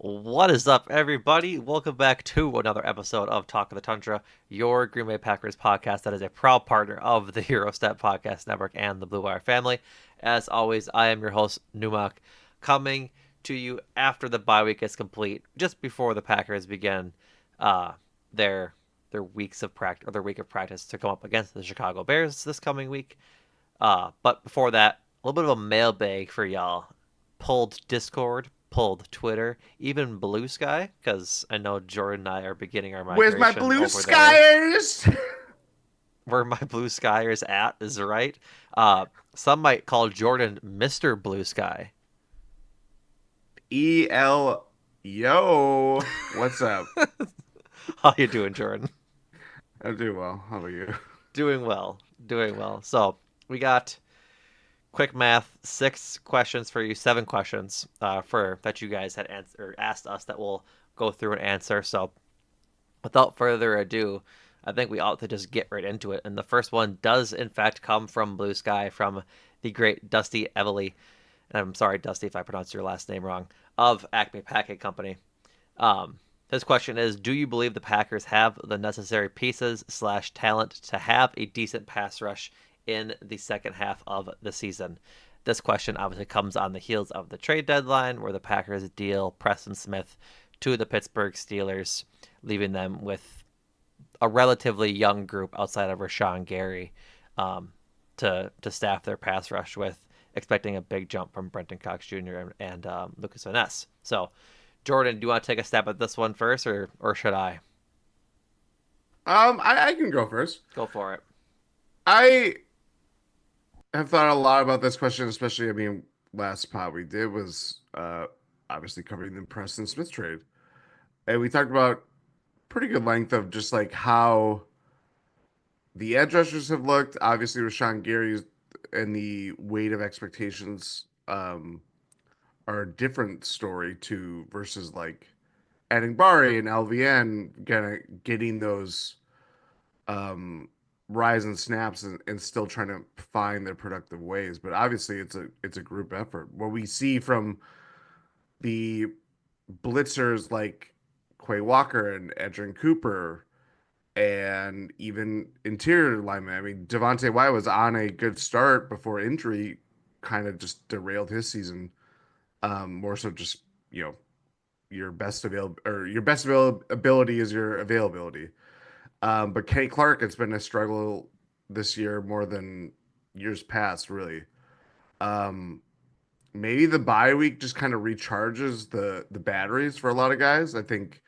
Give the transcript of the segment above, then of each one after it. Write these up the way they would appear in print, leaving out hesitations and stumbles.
What is up, everybody? Welcome back to another episode of Talk of the Tundra, your Green Bay Packers podcast that is a proud partner of the Hero Step Podcast Network and the Blue Wire family. As always, I am your host, Numac, coming to you after the bye week is complete, just before the Packers begin uh, their weeks of practice or their week of practice to come up against the Chicago Bears this coming week. But before that, a little bit of a mailbag for y'all. Pulled Discord, pulled Twitter, even Blue Sky, because I know Jordan and I are beginning our Where's my migration blue over there. skiers? Where my Blue Sky is at is right. Some might call Jordan Mr. Blue Sky. Yo, what's up? How you doing, Jordan? I do well. How about you? Doing well, doing well. So we got quick math, 6 questions for you, 7 questions for that you guys had asked us that we'll go through and answer. So without further ado, I think we ought to just get right into it. And the first one does, in fact, come from Blue Sky from the great Dusty Evely. And I'm sorry, Dusty, if I pronounced your last name wrong, of Acme Packet Company. Um, his question is: do you believe the Packers have the necessary pieces slash talent to have a decent pass rush in the second half of the season? This question obviously comes on the heels of the trade deadline, where the Packers deal Preston Smith to the Pittsburgh Steelers, leaving them with a relatively young group outside of Rashawn Gary um, to staff their pass rush with, expecting a big jump from Brenton Cox Jr. and Lucas Van Ness. So, Jordan, do you want to take a stab at this one first, or should I I can go first. go for it? I have thought a lot about this question, especially, last pod we did was obviously covering the Preston Smith trade. And we talked about pretty good length of just like how the edge rushers have looked. Obviously, Rashawn Gary and the weight of expectations are a different story to versus like adding Bari and LVN getting those um, rise and snaps and still trying to find their productive ways. But obviously, it's a group effort. What we see from the blitzers like Quay Walker and Edrin Cooper and even interior linemen. I mean, Devontae White was on a good start before injury kind of just derailed his season. More so just, you know, your best availability is your availability. But Kenny Clark, it's been a struggle this year more than years past, really. Um, Maybe the bye week just kind of recharges the batteries for a lot of guys. I think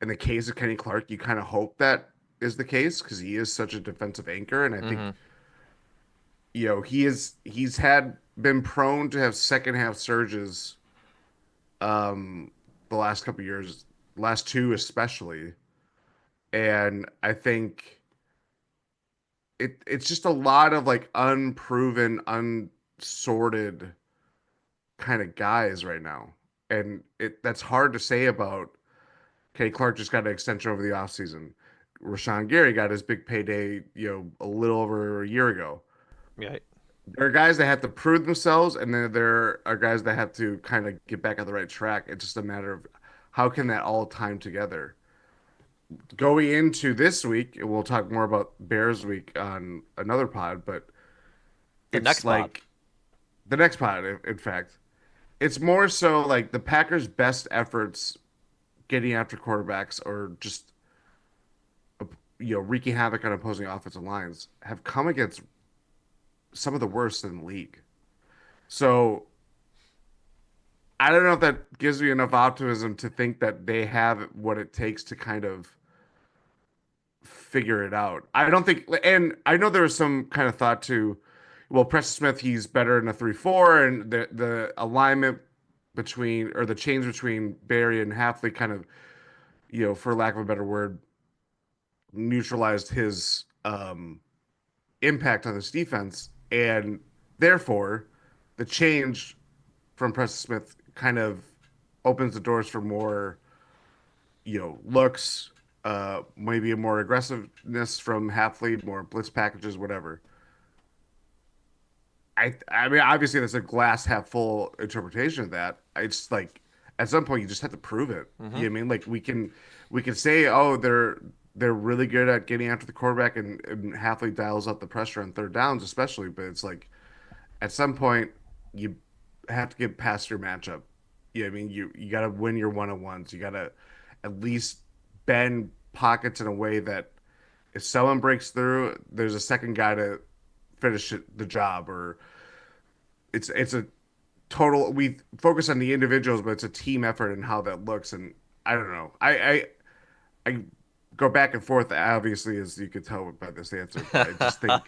in the case of Kenny Clark, you kind of hope that is the case because he is such a defensive anchor, and I think Mm-hmm. he's had been prone to have second half surges um the last couple of years, last two especially, and I think it's just a lot of like unproven, unsorted kind of guys right now. And that's hard to say about Kenny Clark just got an extension over the offseason. Rashawn Gary got his big payday, a little over a year ago. Right. There are guys that have to prove themselves, and then there are guys that have to kind of get back on the right track. It's just a matter of how can that all time together. Going into this week, and we'll talk more about Bears week on another pod, but The next it's pod. like the next pod, in fact. It's more so like the Packers' best efforts getting after quarterbacks or just wreaking havoc on opposing offensive lines have come against some of the worst in the league. So I don't know if that gives me enough optimism to think that they have what it takes to kind of figure it out. I don't think, and I know there was some kind of thought to, well, Preston Smith, he's better in a 3-4, and the alignment between or the change between Barry and Halfley kind of, for lack of a better word, neutralized his impact on this defense, and therefore the change from Preston Smith kind of opens the doors for more, looks, maybe a more aggressiveness from half lead, more blitz packages, whatever. I mean, obviously that's a glass half full interpretation of that. It's like at some point you just have to prove it. Mm-hmm. You know what I mean? Like we can say, oh, they're really good at getting after the quarterback and halfway dials up the pressure on third downs, especially. But it's like at some point you have to get past your matchup. You know what I mean? You got to win your one on ones. You got to at least bend pockets in a way that if someone breaks through, there's a second guy to finish the job. Or it's a total. We focus on the individuals, but it's a team effort and how that looks. And I don't know. I go back and forth, obviously, as you could tell by this answer. But I just think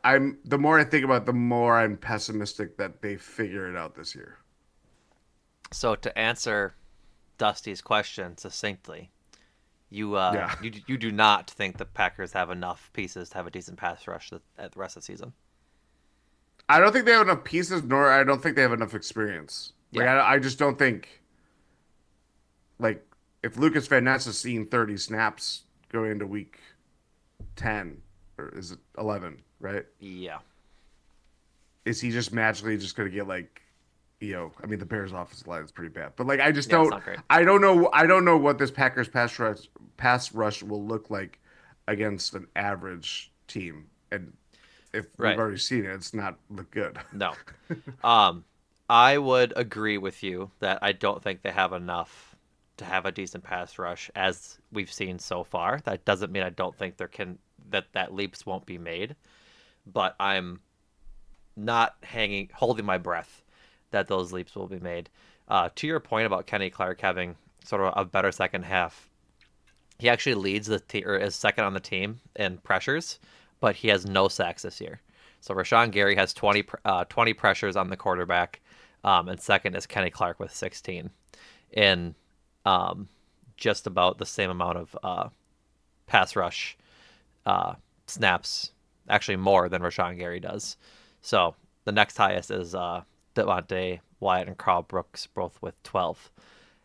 I'm the more I think about it, the more I'm pessimistic that they figure it out this year. So to answer Dusty's question succinctly, Yeah. you do not think the Packers have enough pieces to have a decent pass rush at the rest of the season. I don't think they have enough pieces, nor I don't think they have enough experience. Like Yeah, I just don't think like if Lucas Van Ness is seeing 30 snaps going into week 10 or is it 11, right? yeah, Is he just magically just going to get like I mean the Bears offensive line is pretty bad. But like I just yeah. It's don't not great. I don't know what this Packers pass rush will look like against an average team. And if we've Right. already seen it, it's not look good. No. Um, I would agree with you that I don't think they have enough to have a decent pass rush as we've seen so far. That doesn't mean I don't think there can that leaps won't be made, but I'm not holding my breath that those leaps will be made. To your point about Kenny Clark having sort of a better second half, he actually leads or is second on the team in pressures, but he has no sacks this year. So Rashawn Gary has 20 pressures on the quarterback, and second is Kenny Clark with 16 in um, just about the same amount of pass rush uh, snaps, actually more than Rashawn Gary does. So the next highest is Devontae Wyatt and Carl Brooks, both with 12.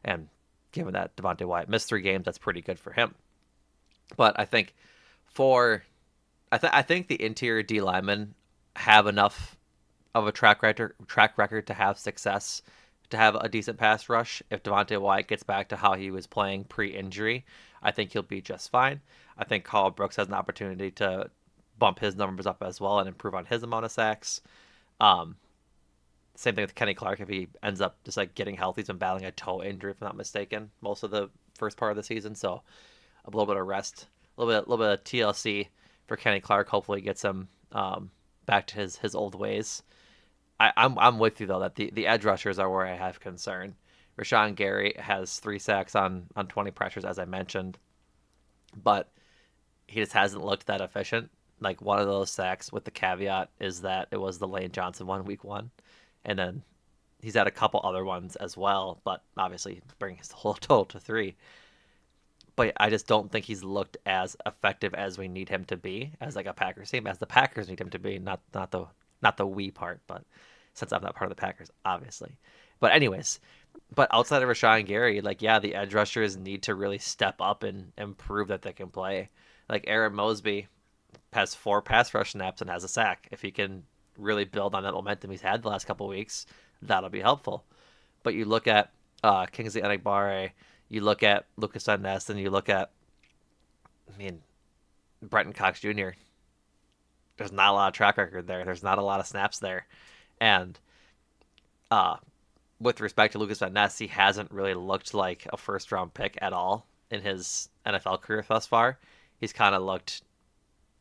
And given that Devontae Wyatt missed 3 games, that's pretty good for him. But I think for I think the interior D linemen have enough of a track record to have success, to have a decent pass rush. If Devontae Wyatt gets back to how he was playing pre-injury, I think he'll be just fine. I think Carl Brooks has an opportunity to bump his numbers up as well and improve on his amount of sacks. Um, Same thing with Kenny Clark if he ends up just like getting healthy. He's been battling a toe injury, if I'm not mistaken, most of the first part of the season. So a little bit of rest, a little bit of TLC for Kenny Clark. Hopefully, gets him back to his old ways. I'm with you though that the edge rushers are where I have concern. Rashawn Gary has 3 sacks on 20 pressures, as I mentioned, but he just hasn't looked that efficient. Like one of those sacks with the caveat is that it was the Lane Johnson one week 1, and then he's had a couple other ones as well, but obviously bringing his whole total to 3. But I just don't think he's looked as effective as we need him to be as like a Packers team, as the Packers need him to be, not the we part, but since I'm not part of the Packers, obviously. But anyways, but outside of Rashawn Gary, like yeah, the edge rushers need to really step up and prove that they can play. Like Aaron Mosby has 4 pass rush snaps and has a sack. If he can really build on that momentum he's had the last couple of weeks, that'll be helpful. But you look at Kingsley Enagbare, you look at Lucas Van Ness, and you look at, I mean, Brenton Cox Jr. There's not a lot of track record there. There's not a lot of snaps there. And uh, with respect to Lucas Van Ness, he hasn't really looked like a first round pick at all in his NFL career thus far. He's kind of looked,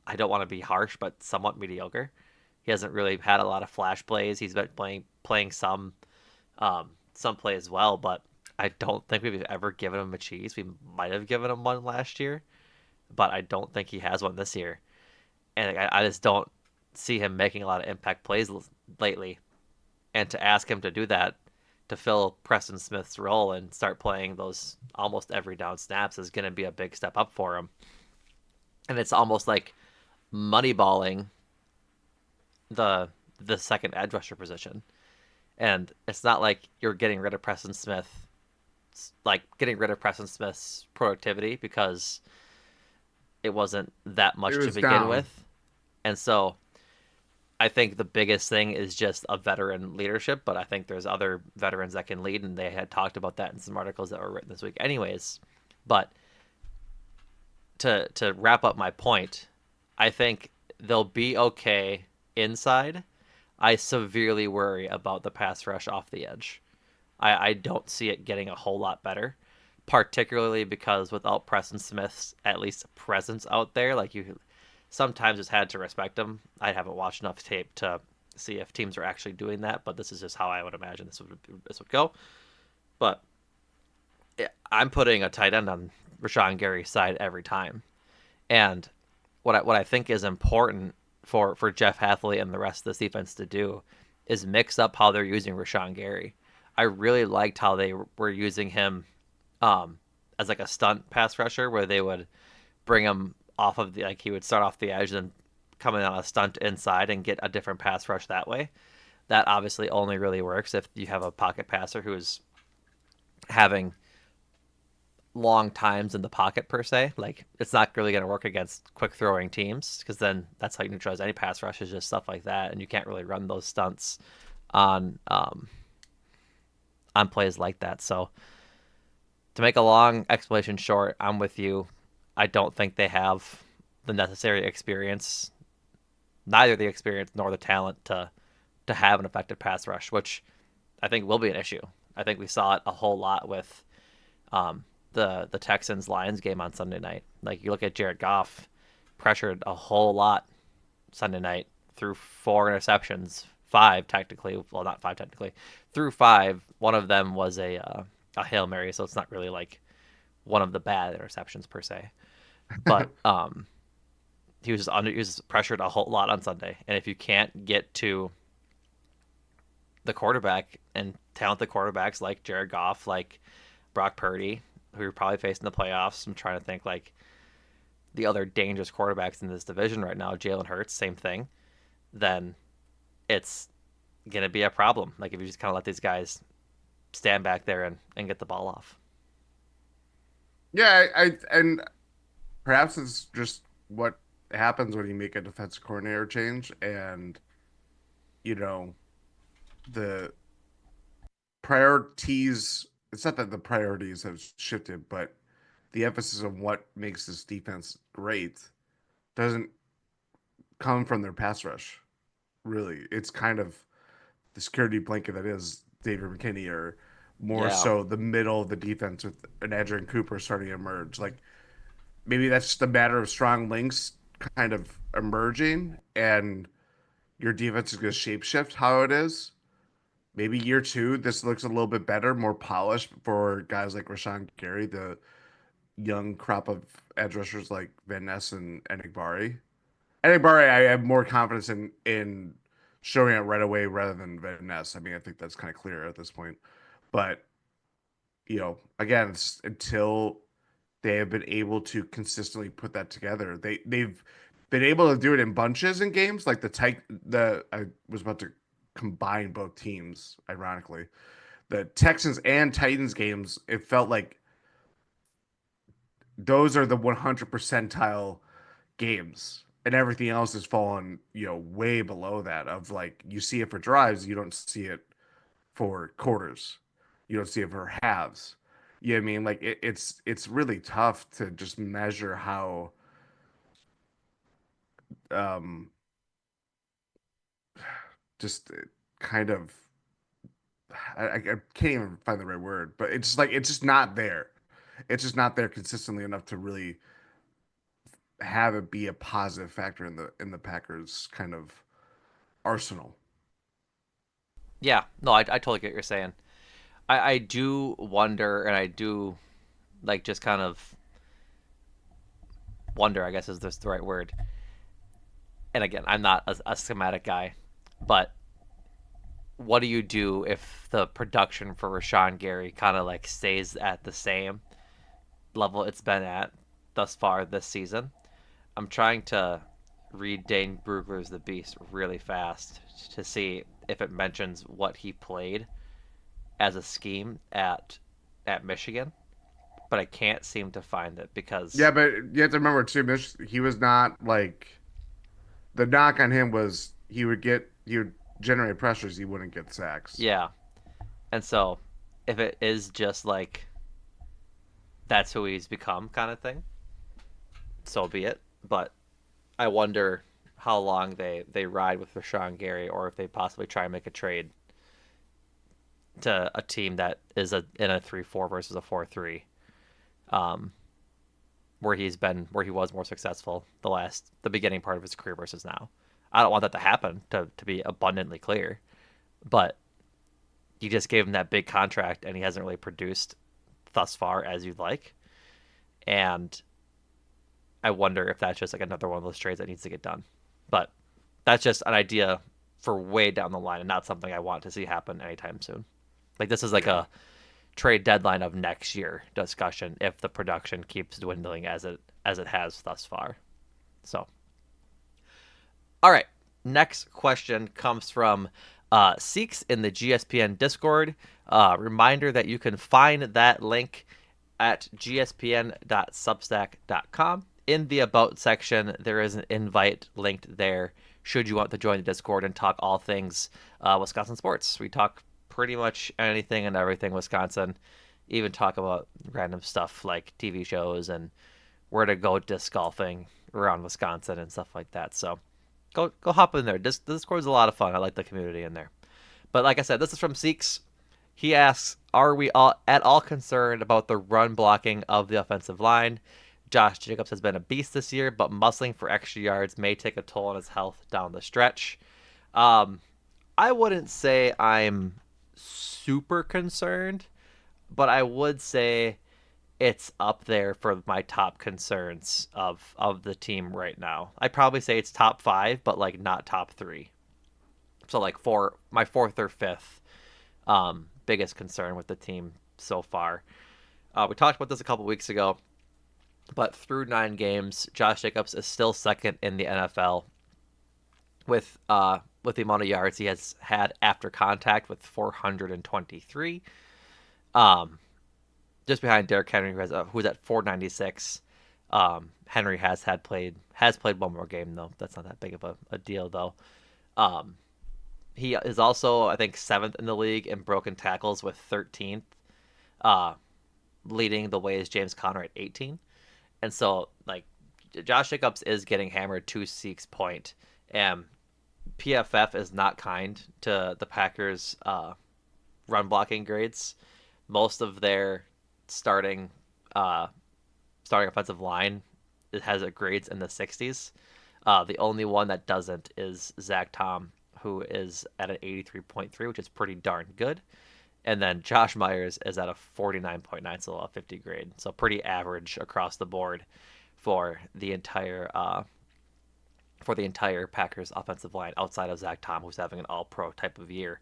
I don't want to be harsh, but somewhat mediocre. He hasn't really had a lot of flash plays. He's been playing some play as well, but I don't think we've ever given him a cheese. We might have given him one last year, but I don't think he has one this year. And I just don't see him making a lot of impact plays lately. And to ask him to do that, to fill Preston Smith's role and start playing those almost every down snaps is going to be a big step up for him. And it's almost like moneyballing the the second edge rusher position. And it's not like you're getting rid of Preston Smith, like getting rid of Preston Smith's productivity because it wasn't that It much to was begin down. with. And so I think the biggest thing is just a veteran leadership, but I think there's other veterans that can lead, and they had talked about that in some articles that were written this week, anyways. But to wrap up my point, I think they'll be okay inside. I severely worry about the pass rush off the edge. I don't see it getting a whole lot better, particularly because without Preston Smith's at least presence out there, like you sometimes just had to respect him. I haven't watched enough tape to see if teams are actually doing that, but this is just how I would imagine this would go. But I'm putting a tight end on Rashawn Gary's side every time, and what I think is important for Jeff Hathley and the rest of this defense to do is mix up how they're using Rashawn Gary. I really liked how they were using him um, as like a stunt pass rusher, where they would bring him off of the like he would start off the edge and come in on a stunt inside and get a different pass rush that way. That obviously only really works if you have a pocket passer who's having long times in the pocket per se. Like it's not really going to work against quick throwing teams because then that's how you neutralize any pass rush is just stuff like that, and you can't really run those stunts on on plays like that. So to make a long explanation short, I'm with you. I don't think they have the necessary experience, neither the experience nor the talent to have an effective pass rush, which I think will be an issue. I think we saw it a whole lot with the Texans Lions game on Sunday night. Like you look at Jared Goff, pressured a whole lot Sunday night, threw four interceptions, five technically. Well, not five technically, threw five. One of them was a Hail Mary, so it's not really like one of the bad interceptions per se. But he was pressured a whole lot on Sunday, and if you can't get to the quarterback and talented quarterbacks like Jared Goff, like Brock Purdy, who you're probably facing the playoffs. I'm trying to think like the other dangerous quarterbacks in this division right now. Jalen Hurts, same thing. Then it's gonna be a problem. Like if you just kind of let these guys stand back there and get the ball off. Yeah, and perhaps it's just what happens when you make a defensive coordinator change, and you know the priorities. It's not that the priorities have shifted, but the emphasis on what makes this defense great doesn't come from their pass rush. Really, it's kind of the security blanket that is David McKinney, or more Yeah, so the middle of the defense with an Adrian Cooper starting to emerge. Like maybe that's just a matter of strong links kind of emerging, and your defense is going to shapeshift how it is. Maybe year two, this looks a little bit better, more polished for guys like Rashawn Gary, the young crop of edge rushers like Van Ness and Enigbari. Enigbari, I have more confidence in showing it right away rather than Van Ness. I mean, I think that's kind of clear at this point. But again, it's until they have been able to consistently put that together. They've been able to do it in bunches in games. Like the I was about to combine both teams, ironically. The Texans and Titans games, it felt like those are the 100 percentile games. And everything else has fallen, way below that. Of like you see it for drives, you don't see it for quarters. You don't see it for halves. You know what I mean? Like it's really tough to just measure how um just kind of I can't even find the right word, but it's just like it's just not there. It's just not there consistently enough to really have it be a positive factor in the Packers kind of arsenal. yeah. No, I totally get what you're saying. I do wonder, and I do like just kind of wonder. I guess is this the right word? And again, I'm not a schematic guy, but what do you do if the production for Rashawn Gary kind of like stays at the same level it's been at thus far this season? I'm trying to read Dane Brugler's The Beast really fast to see if it mentions what he played as a scheme at Michigan, but I can't seem to find it Yeah, because but you have to remember too, he was not like the knock on him was he would generate pressures. He wouldn't get sacks. Yeah. And so if it is just like that's who he's become kind of thing, so be it. But I wonder how long they ride with Rashawn Gary, or if they possibly try and make a trade to a team that is in a 3-4 versus a 4-3, um, where he was more successful the beginning part of his career versus now. I don't want that to happen, to be abundantly clear, but you just gave him that big contract and he hasn't really produced thus far as you'd like. And I wonder if that's just like another one of those trades that needs to get done. But that's just an idea for way down the line and not something I want to see happen anytime soon. Like this is like Yeah. a trade deadline of next year discussion if the production keeps dwindling as it has thus far. So, all right. Next question comes from Seeks in the GSPN Discord. Reminder that you can find that link at gspn.substack.com. In the About section, there is an invite linked there should you want to join the Discord and talk all things Wisconsin sports. We talk pretty much anything and everything Wisconsin, even talk about random stuff like TV shows and where to go disc golfing around Wisconsin and stuff like that. So go hop in there. Discord is a lot of fun. I like the community in there. But like I said, this is from Seeks. He asks, "Are we all at all concerned about the run blocking of the offensive line? Josh Jacobs has been a beast this year, but muscling for extra yards may take a toll on his health down the stretch." Um, I wouldn't say I'm super concerned, but I would say it's up there for my top concerns of the team right now. I'd probably say it's top 5, but like not top 3. So like my fourth or fifth biggest concern with the team so far. We talked about this a couple weeks ago, but through 9 games, Josh Jacobs is still second in the NFL with the amount of yards he has had after contact with 423. Um, just behind Derrick Henry, who's at 496. Henry has played one more game though. That's not that big of a deal though. Um, he is also, I think, seventh in the league in broken tackles with 13th. Uh, Leading the way is James Conner at 18. And so, like, Josh Jacobs is getting hammered to Seek's point. And PFF is not kind to the Packers' run blocking grades. Most of their starting uh, starting offensive line it has a grades in the 60s. The only one that doesn't is Zach Tom, who is at an 83.3, which is pretty darn good. And then Josh Myers is at a 49.9, so a 50 grade. So pretty average across the board for the entire Packers offensive line outside of Zach Tom, who's having an all pro type of year.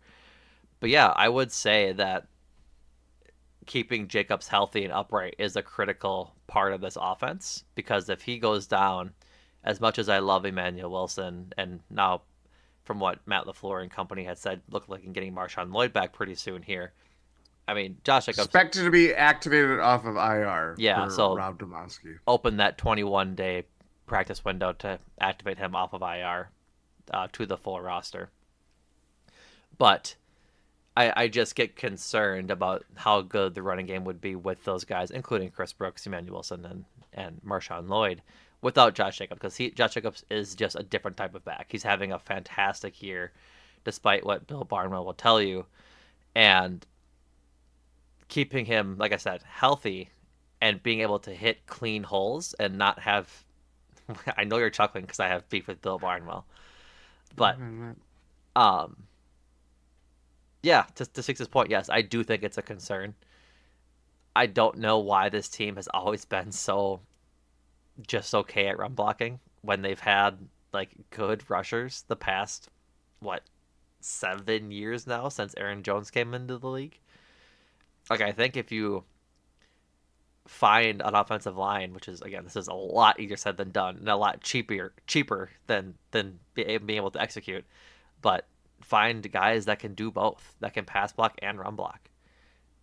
But yeah, I would say that keeping Jacobs healthy and upright is a critical part of this offense because if he goes down, as much as I love Emmanuel Wilson, and now from what Matt LaFleur and company had said, look like in getting Marshawn Lloyd back pretty soon here. I mean, Josh Jacobs, Expected to be activated off of IR yeah, per so Rob Domonsky. open that 21-day practice window to activate him off of IR to the full roster. But I just get concerned about how good the running game would be with those guys, including Chris Brooks, Emmanuel Wilson, and Marshawn Lloyd, without Josh Jacobs, because Josh Jacobs is just a different type of back. He's having a fantastic year, despite what Bill Barnwell will tell you, and keeping him, like I said, healthy and being able to hit clean holes and not have. I know you're chuckling because I have beef with Bill Barnwell, but um, yeah, to Six's point, yes, I do think it's a concern. I don't know why this team has always been so just okay at run blocking when they've had like good rushers the past what 7 years now since Aaron Jones came into the league. Like I think if you find an offensive line, which is again this is a lot easier said than done and a lot cheaper than being able to execute, but find guys that can do both, that can pass block and run block.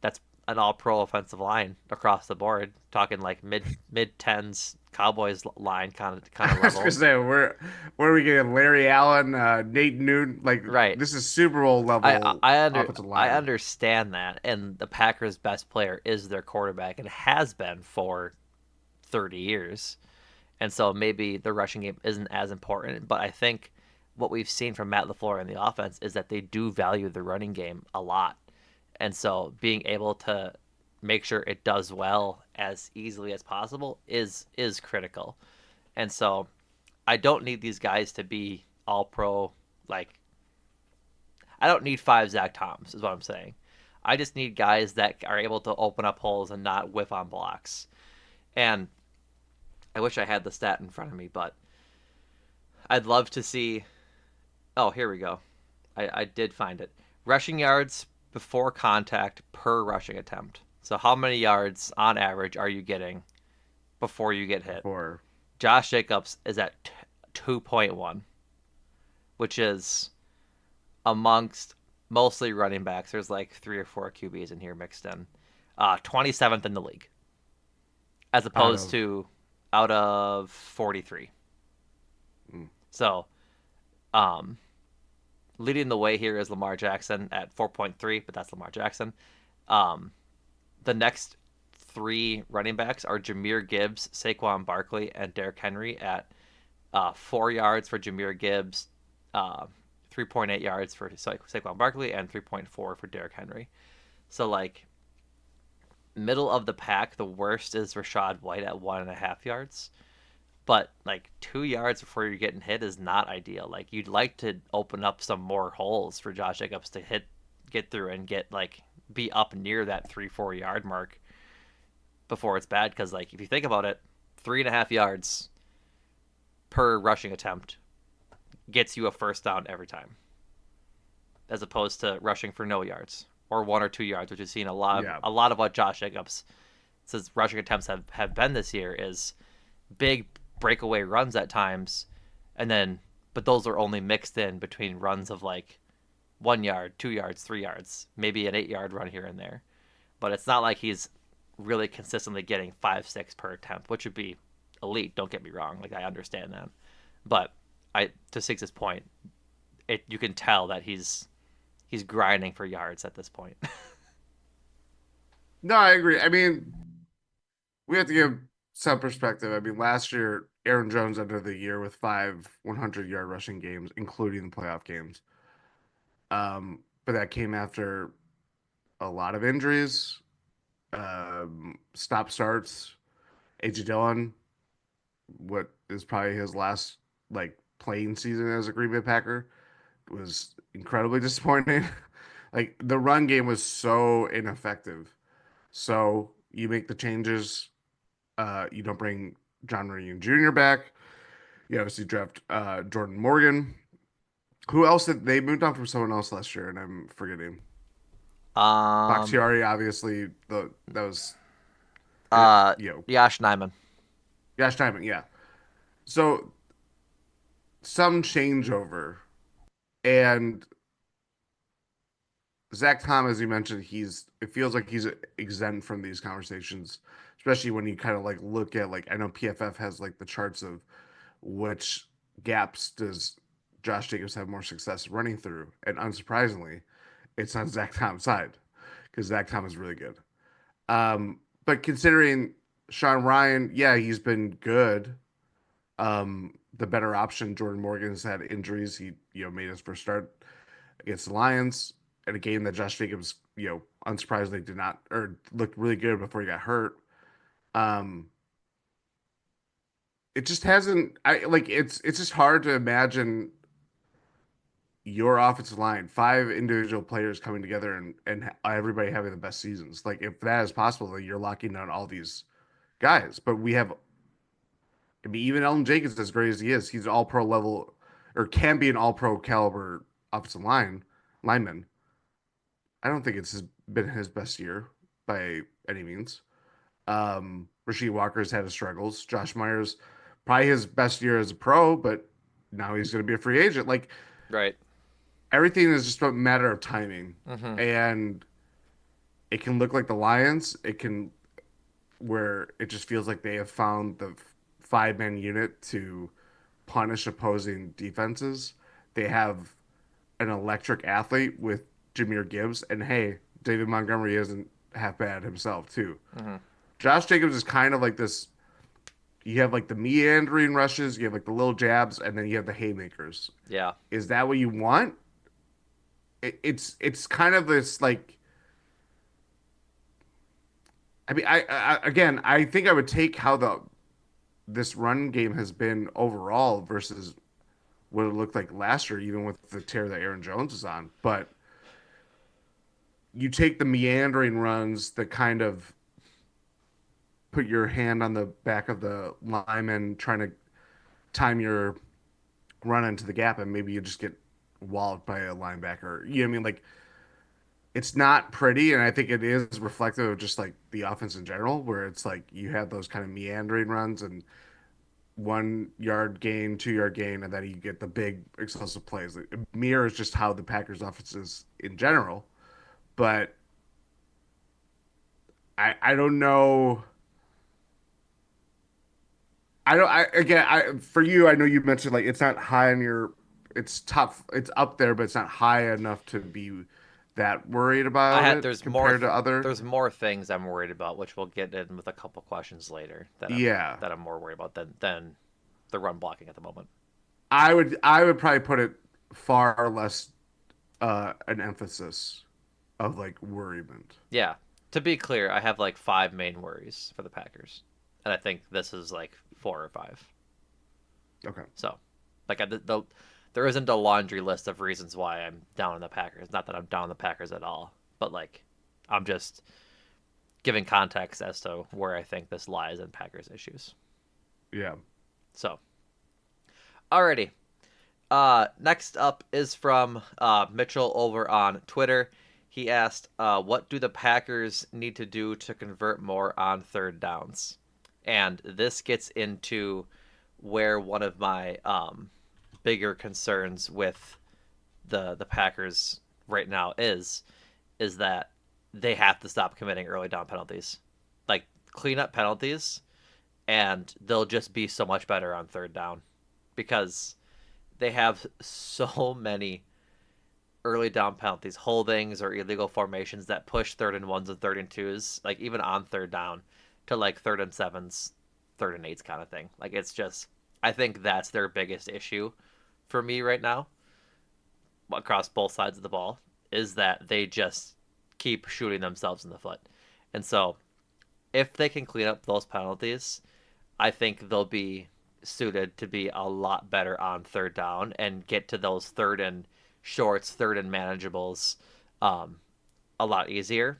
That's an all pro offensive line across the board, talking like mid tens Cowboys line kind of I was gonna level. say, where are we getting Larry Allen, Nate Newton? Like Right. this is Super Bowl I level I under offensive I line understand that, and the Packers' best player is their quarterback and has been for 30 years. And so maybe the rushing game isn't as important, but I think what we've seen from Matt LaFleur in the offense is that they do value the running game a lot. And so being able to make sure it does well as easily as possible is critical. And so I don't need these guys to be all pro. Like, I don't need five Zach Toms is what I'm saying. I just need guys that are able to open up holes and not whiff on blocks. And I wish I had the stat in front of me, but I'd love to see. Oh, here we go. I did find it. Rushing yards before contact per rushing attempt. So how many yards on average are you getting before you get hit? before. Josh Jacobs is at 2.1, which is amongst mostly running backs. There's like three or four QBs in here mixed in. 27th in the league, as Out opposed of to out of 43. mm, So, um, leading the way here is Lamar Jackson at 4.3, but that's Lamar Jackson. Um, the next three running backs are Jameer Gibbs, Saquon Barkley, and Derrick Henry at 4 yards for Jameer Gibbs, 3.8 yards for Saquon Barkley, and 3.4 for Derrick Henry. So, like, middle of the pack, the worst is Rashad White at 1.5 yards. But, like, 2 yards before you're getting hit is not ideal. Like, you'd like to open up some more holes for Josh Jacobs to get through and get, like, be up near that 3-4 yard mark before it's bad. Because, like, if you think about it, 3.5 yards per rushing attempt gets you a first down every time, as opposed to rushing for no yards or 1 or 2 yards, which is seen yeah. a lot of what Josh Jacobs says rushing attempts have been this year is big breakaway runs at times, and then but those are only mixed in between runs of like 1 yard, 2 yards, 3 yards, maybe an 8 yard run here and there. But it's not like he's really consistently getting 5, 6 per attempt, which would be elite. Don't get me wrong, like I understand that, but I to Six's point, you can tell that he's grinding for yards at this point. No, I agree. I mean, we have to give some perspective. I mean, last year Aaron Jones ended the year with 5 100-yard rushing games, including the playoff games. But that came after a lot of injuries, stop starts. AJ Dillon, what is probably his last like playing season as a Green Bay Packer, was incredibly disappointing. Like the run game was so ineffective. So you make the changes. You don't bring John Runyan Jr. back. You obviously draft Jordan Morgan. Who else did they moved on from someone else last year? And I'm forgetting. um, Bakhtiari, obviously, the that was it. uh, You know, Yash Nyman. Josh Timing, yeah. So some changeover, and Zach Tom, as you mentioned, he's it feels like he's exempt from these conversations, especially when you kind of like look at like I know PFF has like the charts of which gaps does Josh Jacobs have more success running through, and unsurprisingly, it's on Zach Tom's side because Zach Tom is really good. But considering Sean Ryan, yeah, he's been good. The better option, Jordan Morgan's had injuries. He made his first start against the Lions in a game that Josh Jacobs unsurprisingly did not or looked really good before he got hurt. Um, it just hasn't. I like it's just hard to imagine your offensive line, five individual players coming together and everybody having the best seasons. Like if that is possible, like you're locking down all these guys. But we have, I mean, even Elton Jenkins, as great as he is, he's an all pro level or can be an all pro caliber offensive lineman. I don't think been his best year by any means. Rasheed Walker's had his struggles. Josh Myers, probably his best year as a pro, but now he's going to be a free agent. Like Right. everything is just a matter of timing. Mm-hmm. And it can look like the Lions. It can where it just feels like they have found the five-man unit to punish opposing defenses. They have an electric athlete with Jameer Gibbs, and hey, David Montgomery isn't half bad himself too. Hmm. Josh Jacobs is kind of like this. You have like the meandering rushes, you have like the little jabs, and then you have the haymakers. Yeah. Is that what you want? It's kind of this like. I mean, again, I think I would take how the this run game has been overall versus what it looked like last year, even with the tear that Aaron Jones is on. But you take the meandering runs that kind of put your hand on the back of the lineman trying to time your run into the gap, and maybe you just get walled by a linebacker. You know what I mean? Like it's not pretty, and I think it is reflective of just like the offense in general, where it's like you have those kind of meandering runs and 1 yard gain, 2 yard gain, and then you get the big explosive plays. It mirrors just how the Packers offense is in general. But I don't know. I don't. I again. I for you. I know you mentioned like it's not high on your. It's tough. It's up there, but it's not high enough to be that worried I about had it compared to other. there's more things I'm worried about, which we'll get in with a couple questions later Yeah, that I'm more worried about than the run blocking at the moment. I would probably put it far less an emphasis of like worriment. Yeah. To be clear, I have like five main worries for the Packers, and I think this is like four or five. Okay. So, like there isn't a laundry list of reasons why I'm down on the Packers. Not that I'm down on the Packers at all, but like I'm just giving context as to where I think this lies in Packers issues. Yeah. So, alrighty. Next up is from Mitchell over on Twitter. He asked, "What do the Packers need to do to convert more on third downs?" And this gets into where one of my bigger concerns with the Packers right now is that they have to stop committing early down penalties, like clean up penalties, and they'll just be so much better on third down because they have so many early down penalties, holdings or illegal formations that push third and ones and third and twos, like even on third down to like third and sevens, third and eights kind of thing. Like it's just, I think that's their biggest issue for me right now across both sides of the ball is that they just keep shooting themselves in the foot. And so if they can clean up those penalties, I think they'll be suited to be a lot better on third down and get to those third and shorts, third and manageables um, a lot easier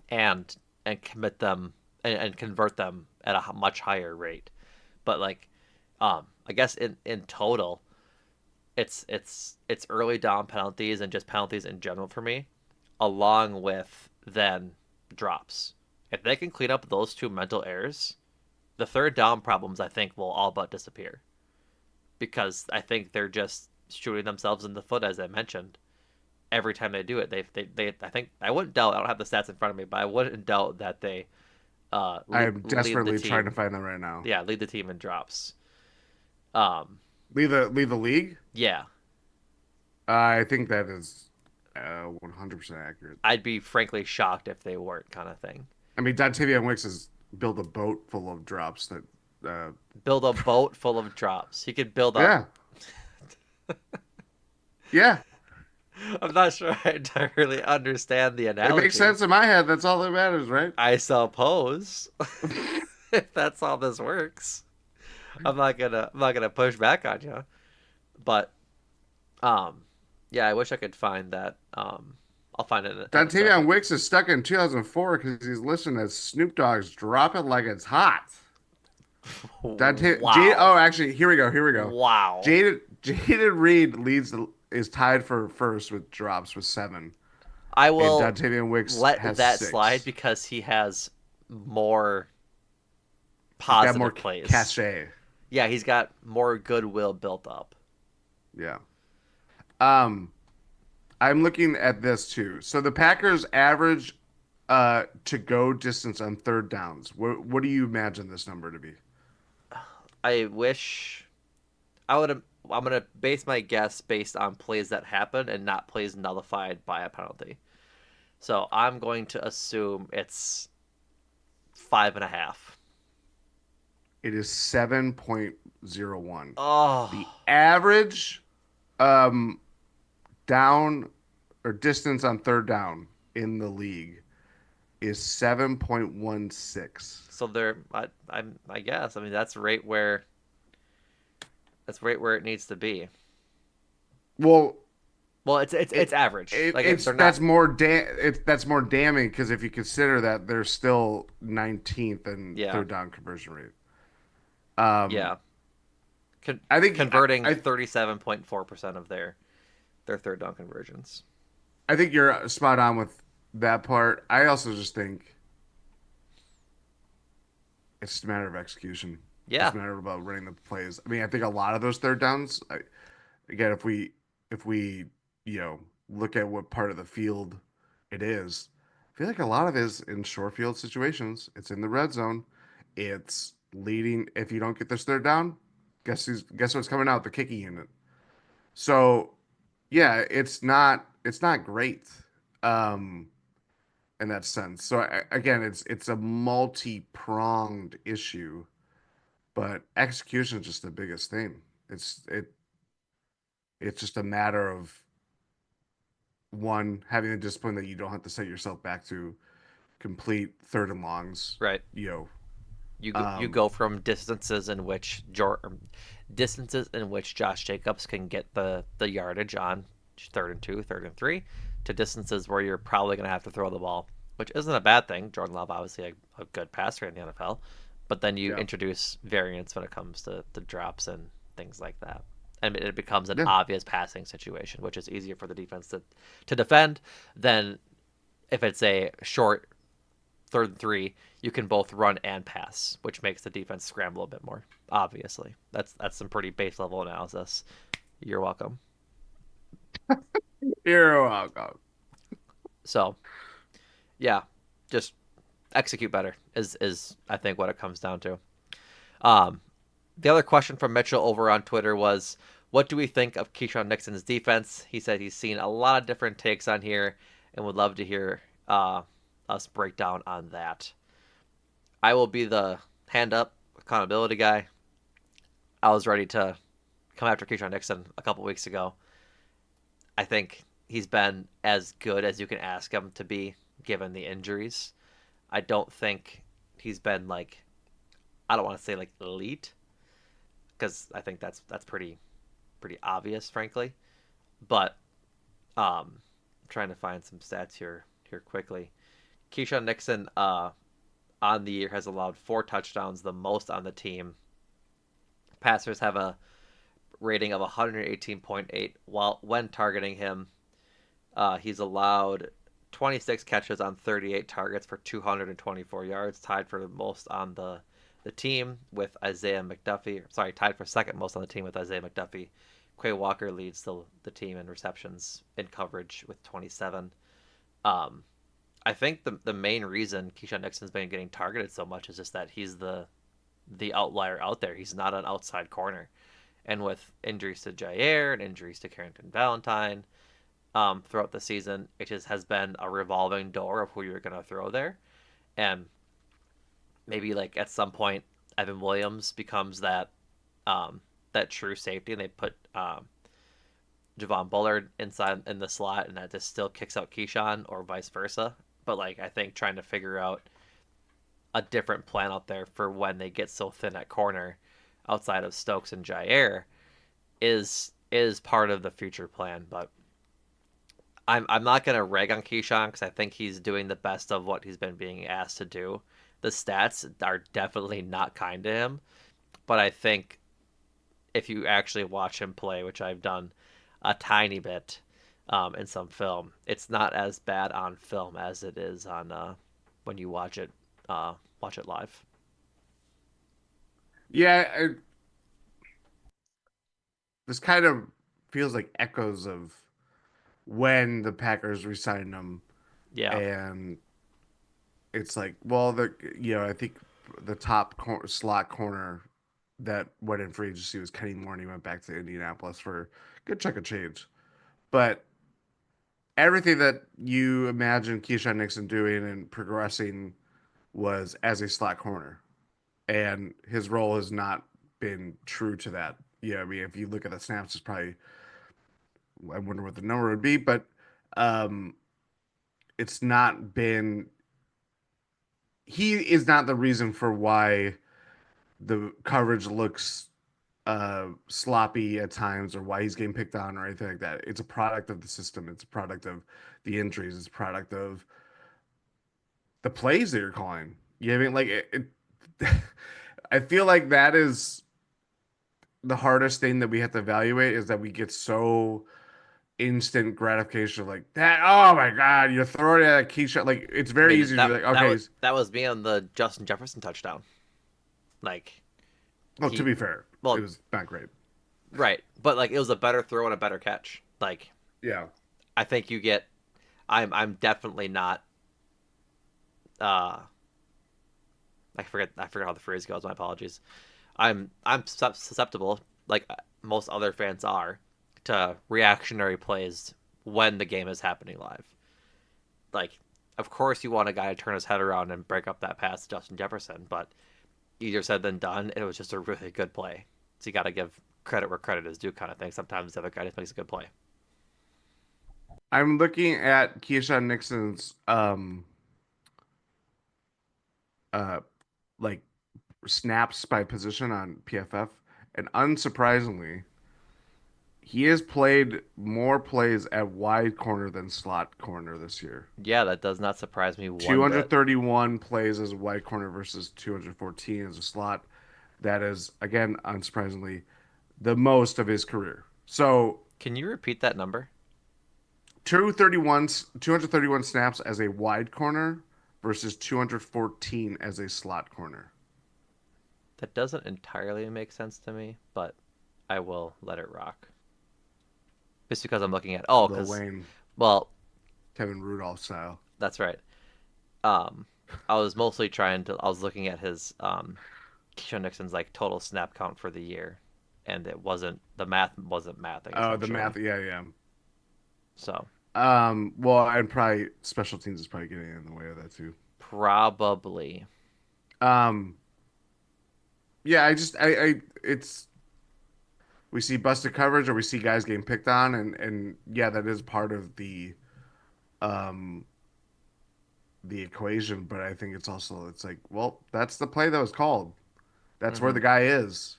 and commit them and convert them at a much higher rate. But like, I guess in total, it's early down penalties and just penalties in general for me, along with then drops. If they can clean up those two mental errors, the third down problems I think will all but disappear because I think they're just shooting themselves in the foot as I mentioned every time they do it. They I think I wouldn't doubt I don't have the stats in front of me, but I wouldn't doubt that they I am lead the desperately trying to team. find them right now. Yeah, lead the team in drops. Um, Leave the league. yeah, I think that is 100% accurate. I'd be frankly shocked if they weren't kind of thing. I mean, Dontavian Wicks has built a boat full of drops that. Uh, Build a boat full of drops. He could build a. yeah, yeah, I'm not sure I entirely understand the it makes analogy. sense in my head. That's all that matters, right? I suppose if that's how this works, I'm not gonna push back on you. But um, yeah, I wish I could find that. I'll find it in a Dontavian second. Wicks is stuck in 2004 because he's listening to Snoop Dogg's "Drop It Like It's Hot." Wow, Oh, actually, here we go. Here we go. wow. Jaden Reed is tied for first with drops with 7, I and will Dontavian Wicks let has that slide 6. because he has more He's got more positive plays. cachet. Yeah, he's got more goodwill built up. Yeah. Um, I'm looking at this too. So the Packers average to go distance on third downs. What do you imagine this number to be? I wish I would. I'm gonna base my guess based on plays that happen and not plays nullified by a penalty. So I'm going to assume it's 5.5. It is 7.01. The Oh, average um, down or distance on third down in the league is 7.16. so there. I guess. I mean, that's right where it needs to be. Well, Well, it's it, average. it Like it's they're not. that's more damning because if you consider that they're still 19th in Yeah, third down conversion rate. Um, yeah. Con- I think Converting 37.4% of their third down conversions. I think you're spot on with that part. I also just think it's just a matter of execution. It's Yeah, a matter about running the plays. I mean, I think a lot of those third downs. Again, if we look at what part of the field it is, I feel like a lot of it is in short field situations. It's in the red zone. It's leading. If you don't get this third down, guess what's coming out? The kicking unit. So yeah, it's not great. Um, in that sense. So again, it's a multi-pronged issue, but execution is just the biggest thing. It's just a matter of one having the discipline that you don't have to set yourself back to complete third and longs. right. You know, You go from distances in which Josh Jacobs can get the yardage on third and two, third and three, to distances where you're probably going to have to throw the ball, which isn't a bad thing. Jordan Love obviously a good passer in the NFL, but then you yeah, introduce variance when it comes to the drops and things like that. And it becomes an yeah, obvious passing situation, which is easier for the defense to defend than if it's a short third and three, you can both run and pass, which makes the defense scramble a bit more. Obviously, that's some pretty base level analysis. You're welcome. you're welcome. So yeah, just execute better is I think what it comes down to. Um, the other question from Mitchell over on Twitter was, what do we think of Keyshawn Nixon's defense? He said he's seen a lot of different takes on here and would love to hear us break down on that. I will be the hand up accountability guy. I was ready to come after Keyshawn Nixon a couple weeks ago. I think he's been as good as you can ask him to be given the injuries. I don't think he's been like, I don't want to say like elite because I think that's pretty obvious, frankly. But I'm trying to find some stats here quickly. Keyshawn Nixon on the year has allowed 4 touchdowns, the most on the team. Passers have a rating of 118.8 while when targeting him. He's allowed 26 catches on 38 targets for 224 yards, tied for most on the team with Isaiah McDuffie. Sorry, tied for second most on the team with Isaiah McDuffie. Quay Walker leads the team in receptions in coverage with 27. Um, I think the main reason Keyshawn Nixon's been getting targeted so much is just that he's the outlier out there. He's not an outside corner. And with injuries to Jair and injuries to Carrington Valentine, throughout the season, it just has been a revolving door of who you're going to throw there. And maybe like at some point, Evan Williams becomes that true safety, and they put Javon Bullard inside in the slot, and that just still kicks out Keyshawn or vice versa. But like I think trying to figure out a different plan out there for when they get so thin at corner, outside of Stokes and Jair, is part of the future plan. But I'm not gonna rag on Keyshawn because I think he's doing the best of what he's been being asked to do. The stats are definitely not kind to him, but I think if you actually watch him play, which I've done a tiny bit in some film, it's not as bad on film as it is on when you watch it live. Yeah, this kind of feels like echoes of when the Packers re-signed him Yeah, and it's like, well, I think the top slot corner that went in free agency was Kenny Moore, and he went back to Indianapolis for a good chunk of change. But everything that you imagine Keyshawn Nixon doing and progressing was as a slot corner, and his role has not been true to that. Yeah, I mean, if you look at the snaps, it's probably I wonder what the number would be, but um, it's not been. He is not the reason for why the coverage looks sloppy at times or why he's getting picked on or anything like that. It's a product of the system. It's a product of the injuries. It's a product of the plays that you're calling. You know what I mean? Like I feel like that is the hardest thing that we have to evaluate is that we get so instant gratification like that. Oh my God, you're throwing it at a key shot. Like it's I very mean easy to be that like, that okay, was that was me on the Justin Jefferson touchdown. Like well, to he, be fair, it well, was not great. right, but like it was a better throw and a better catch. Like Yeah. I think you get. I'm definitely not. Uh, I forget how the phrase goes. My apologies. I'm susceptible, like most other fans are, to reactionary plays when the game is happening live. Like, of course, you want a guy to turn his head around and break up that pass to Justin Jefferson, but easier said than done. It was just a really good play. So you got to give credit where credit is due, kind of thing. Sometimes the other guy just makes a good play. I'm looking at Keyshawn Nixon's uh like snaps by position on PFF, and unsurprisingly, he has played more plays at wide corner than slot corner this year. Yeah, that does not surprise me one bit. 231 plays as a wide corner versus 214 as a slot. That is, again, unsurprisingly, the most of his career. So Can you repeat that number? 231 snaps as a wide corner versus 214 as a slot corner. That doesn't entirely make sense to me, but I will let it rock. Just because I'm looking at Lil because Wayne, well, Kevin Rudolph style. that's right. Um, I was mostly trying to. I was looking at his Keyshawn Nixon's like total snap count for the year, and it wasn't the math wasn't mathing Oh, the essentially. math. Yeah, yeah. So Well, and probably special teams is probably getting in the way of that too. probably. Um, yeah, it's we see busted coverage or we see guys getting picked on, and yeah, that is part of um the equation. But I think it's like, well, that's the play that was called. That's where Hmm. the guy is.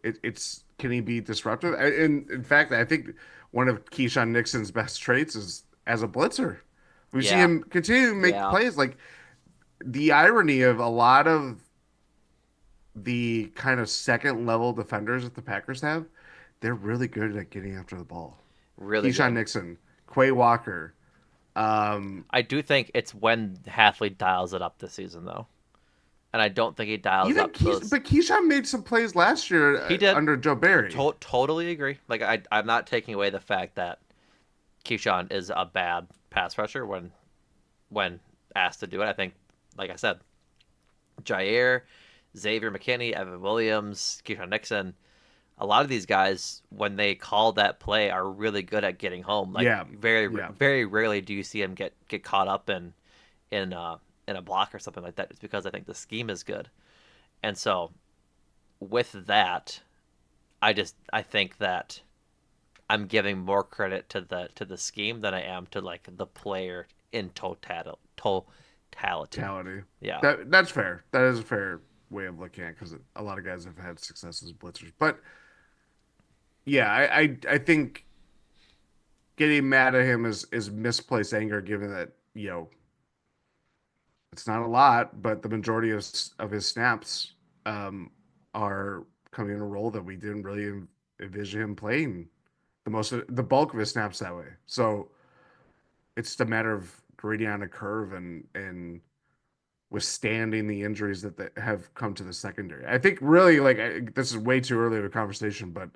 It's can he be disruptive? In fact, I think one of Keyshawn Nixon's best traits is as a blitzer. We see Yeah, him continue to make yeah, plays. Like the irony of a lot of the kind of second level defenders that the Packers have, they're really good at getting after the ball. really Keyshawn good. Nixon, Quay Walker, um, I do think it's when Halfley dials it up this season though, and I don't think he dials even up those. But Keyshawn made some plays last year He did. under Joe Barry. Totally agree. Like I'm not taking away the fact that Keyshawn is a bad pass rusher when asked to do it. I think, like I said, Jair, Xavier McKinney, Evan Williams, Keyshawn Nixon, a lot of these guys, when they call that play, are really good at getting home. Like Yeah, yeah. very rarely do you see them get caught up in in a block or something like that. It's because I think the scheme is good, and so with that, I think that I'm giving more credit to the scheme than I am to like the player in totality. Mentality. Yeah. That's fair. That is a fair way of looking at it because a lot of guys have had success as blitzers. But yeah, I think getting mad at him is misplaced anger, given that it's not a lot, but the majority of his snaps um, are coming in a role that we didn't really envision him playing the bulk of his snaps that way. So it's just a matter of grading on a curve and withstanding the injuries that have come to the secondary. I think really this is way too early of a conversation, but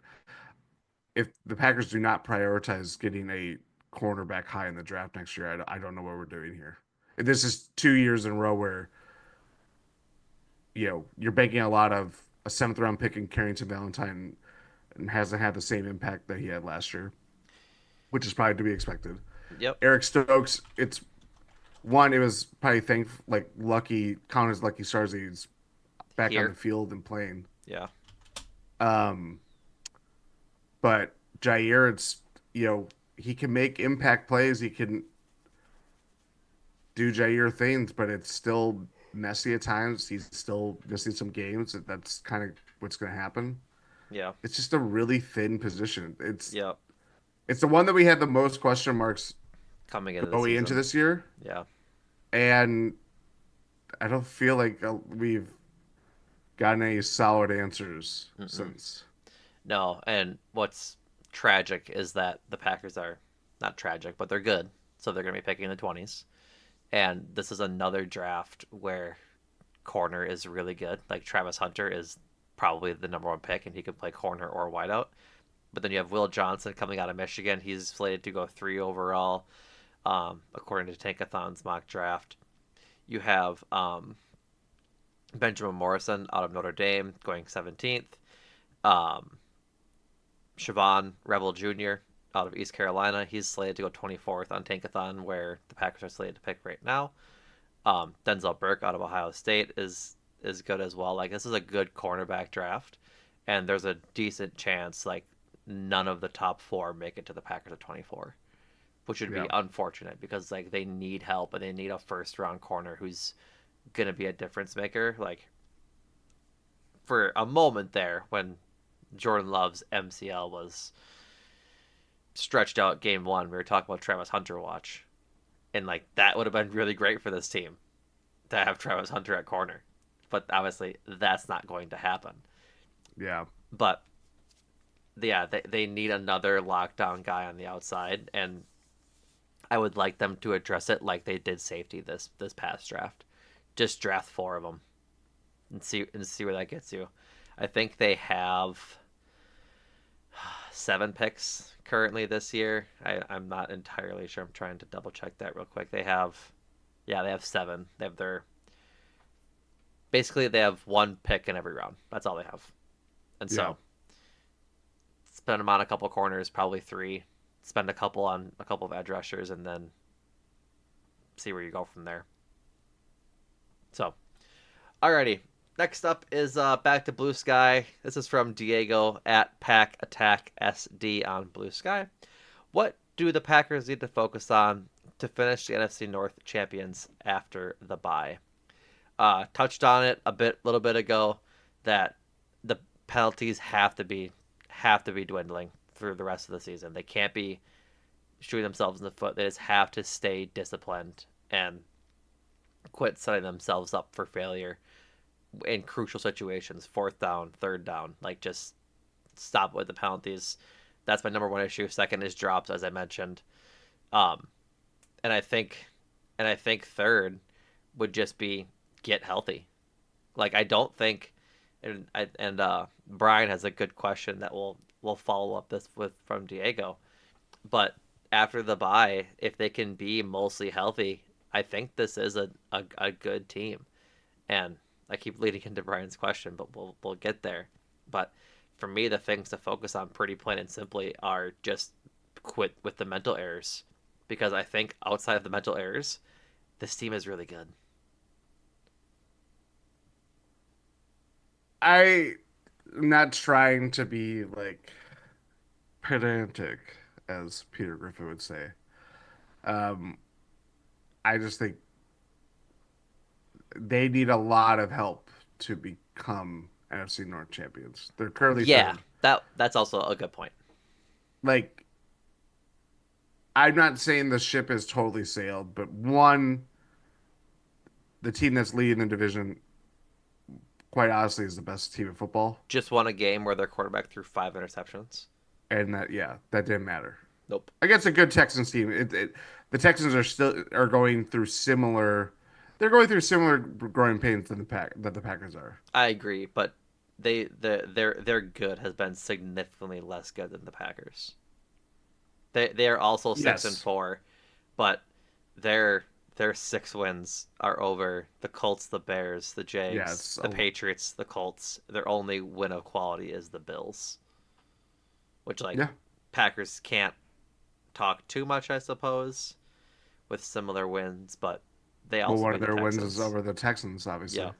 if the Packers do not prioritize getting a cornerback high in the draft next year, I don't know what we're doing here. This is 2 years in a row where you're banking a lot of a seventh round pick in Carrington Valentine and hasn't had the same impact that he had last year, which is probably to be expected. Yep. Eric Stokes, it's one, it was probably like lucky, count as lucky stars that he's back on the Here. field and playing. Yeah. Um, but Jair, he can make impact plays. He can do Jair things, but it's still messy at times. He's still missing some games. That's kind of what's going to happen. Yeah. It's just a really thin position. It's Yep. it's the one that we had the most question marks Coming into the going into season. this year, Yeah. and I don't feel like we've gotten any solid answers Mm-mm. since. No, and what's tragic is that the Packers are not tragic, but they're good. So they're going to be picking in the 20s. And this is another draft where corner is really good. Like Travis Hunter is probably the number one pick, and he can play corner or wideout. But then you have Will Johnson coming out of Michigan. He's slated to go 3 overall, according to Tankathon's mock draft. You have Benjamin Morrison out of Notre Dame going 17th. Um, Siobhan Rebel Jr. out of East Carolina. He's slated to go 24th on Tankathon, where the Packers are slated to pick right now. Denzel Burke out of Ohio State is good as well. Like this is a good cornerback draft, and there's a decent chance like none of the top four make it to the Packers at 24, which would be Yeah, unfortunate because like they need help and they need a first round corner who's gonna be a difference maker. Like for a moment there when Jordan Love's MCL was stretched out game one, we were talking about Travis Hunter watch, and like that would have been really great for this team to have Travis Hunter at corner. But obviously, that's not going to happen. yeah. But yeah, they need another lockdown guy on the outside, and I would like them to address it like they did safety this past draft. Just draft four of them and see where that gets you. I think they have 7 picks currently this year. I'm not entirely sure. I'm trying to double check that real quick. They have seven. They have their basically they have one pick in every round. That's all they have. And Yeah. so spend them on a couple corners, probably three. Spend a couple on a couple of edge rushers, and then see where you go from there. So, alrighty. Next up is back to Blue Sky. This is from Diego at Pack Attack SD on Blue Sky. What do the Packers need to focus on to finish the NFC North champions after the bye? Touched on it little bit ago, that the penalties have to be dwindling through the rest of the season. They can't be shooting themselves in the foot. They just have to stay disciplined and quit setting themselves up for failure in crucial situations, fourth down, third down. Like just stop with the penalties. That's my number one issue. Second is drops, as I mentioned. Um, and I think third would just be get healthy. Like I don't think, and Brian has a good question that we'll follow up this with from Diego. But after the bye, if they can be mostly healthy, I think this is a good team. And I keep leading into Brian's question, but we'll get there. But for me, the things to focus on, pretty plain and simply, are just quit with the mental errors, because I think outside of the mental errors, this team is really good. I'm not trying to be like pedantic, as Peter Griffin would say. Um, I just think they need a lot of help to become NFC North champions. They're currently Yeah, third. that's also a good point. Like, I'm not saying the ship has totally sailed, but one, the team that's leading the division, quite honestly, is the best team in football. Just won a game where their quarterback threw 5 interceptions. And that didn't matter Nope. against a good Texans team. The Texans are going through they're going through similar growing pains than the Packers are. I agree, but their good has been significantly less good than the Packers. They are also six and Yes. four, but their their 6 wins are over the Colts, the Bears, the Yeah, Jags, it's the Patriots, the Colts. Their only win of quality is the Bills, which like yeah. Packers can't talk too much, I suppose, with similar wins, but they Well, also one beat of the their wins is Texans. over the Texans, obviously. Yeah.